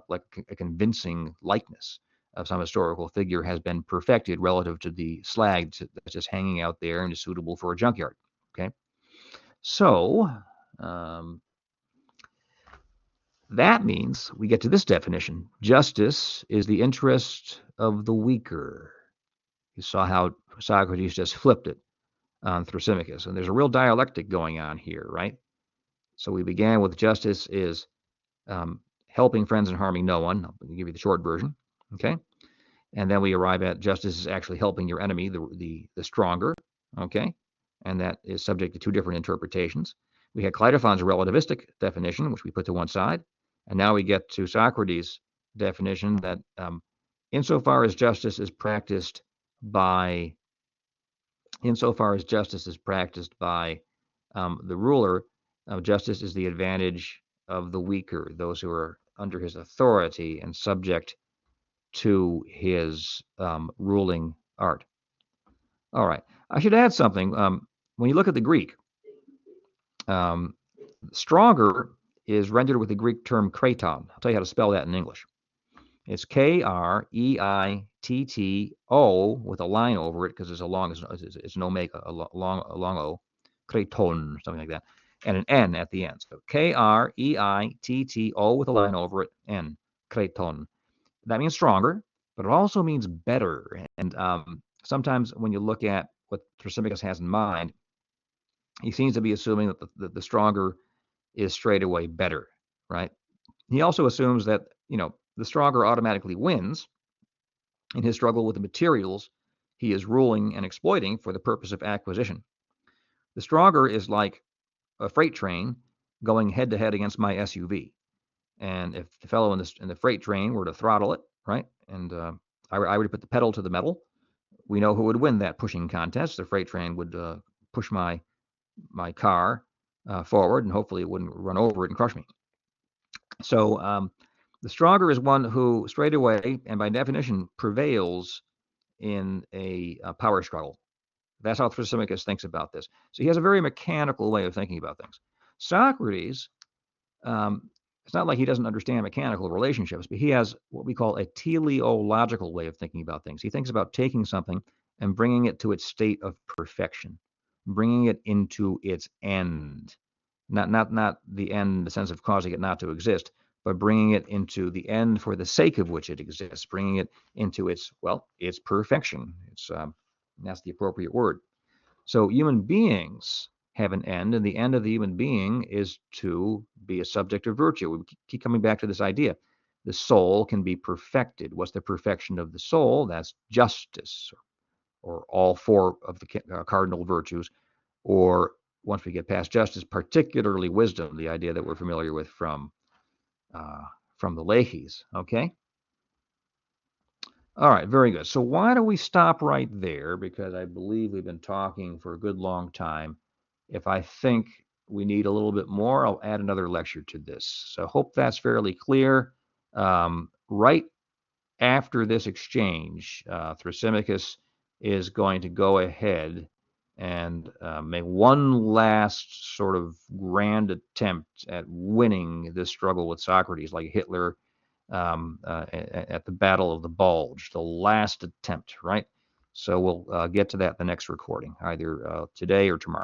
like a convincing likeness of some historical figure has been perfected relative to the slag that's just hanging out there and is suitable for a junkyard. Okay, so that means we get to this definition: justice is the interest of the weaker. You saw how Socrates just flipped it on Thrasymachus, and there's a real dialectic going on here, right? So we began with justice is helping friends and harming no one. I'll give you the short version, okay? And then we arrive at justice is actually helping your enemy, the stronger, okay? And that is subject to two different interpretations. We had Cleitophon's relativistic definition, which we put to one side, and now we get to Socrates' definition that insofar as justice is practiced by the ruler, justice is the advantage of the weaker, those who are under his authority and subject to his ruling art. All right. I should add something. When you look at the Greek, Stronger is rendered with the Greek term kraton. I'll tell you how to spell that in English. It's Kreitto with a line over it because it's it's an omega, a long O, kraton, something like that, and an N at the end. So Kreitto with a line over it, N, kraton. That means stronger, but it also means better. And sometimes when you look at what Thrasymachus has in mind, he seems to be assuming that the stronger is straight away better, right? He also assumes that, the stronger automatically wins in his struggle with the materials he is ruling and exploiting for the purpose of acquisition. The stronger is like a freight train going head to head against my SUV. And if the fellow in the freight train were to throttle it, right, and I were to put the pedal to the metal, we know who would win that pushing contest. The freight train would push my car forward, and hopefully it wouldn't run over it and crush me. So the stronger is one who straight away and by definition prevails in a power struggle. That's how Thrasymachus thinks about this. So he has a very mechanical way of thinking about things. Socrates, it's not like he doesn't understand mechanical relationships, but he has what we call a teleological way of thinking about things. He thinks about taking something and bringing it to its state of perfection, bringing it into its end. Not the end in the sense of causing it not to exist, but bringing it into the end for the sake of which it exists, bringing it into its perfection. That's the appropriate word. So human beings have an end, and the end of the human being is to be a subject of virtue. We keep coming back to this idea. The soul can be perfected. What's the perfection of the soul? That's justice, or all four of the cardinal virtues, or once we get past justice, particularly wisdom, the idea that we're familiar with from the Leahies. Okay. All right, very good. So why don't we stop right there? Because I believe we've been talking for a good long time. If I think we need a little bit more, I'll add another lecture to this. So I hope that's fairly clear. Right after this exchange, Thrasymachus is going to go ahead and make one last sort of grand attempt at winning this struggle with Socrates, like Hitler at the Battle of the Bulge, the last attempt, right? So we'll get to that in the next recording, either today or tomorrow.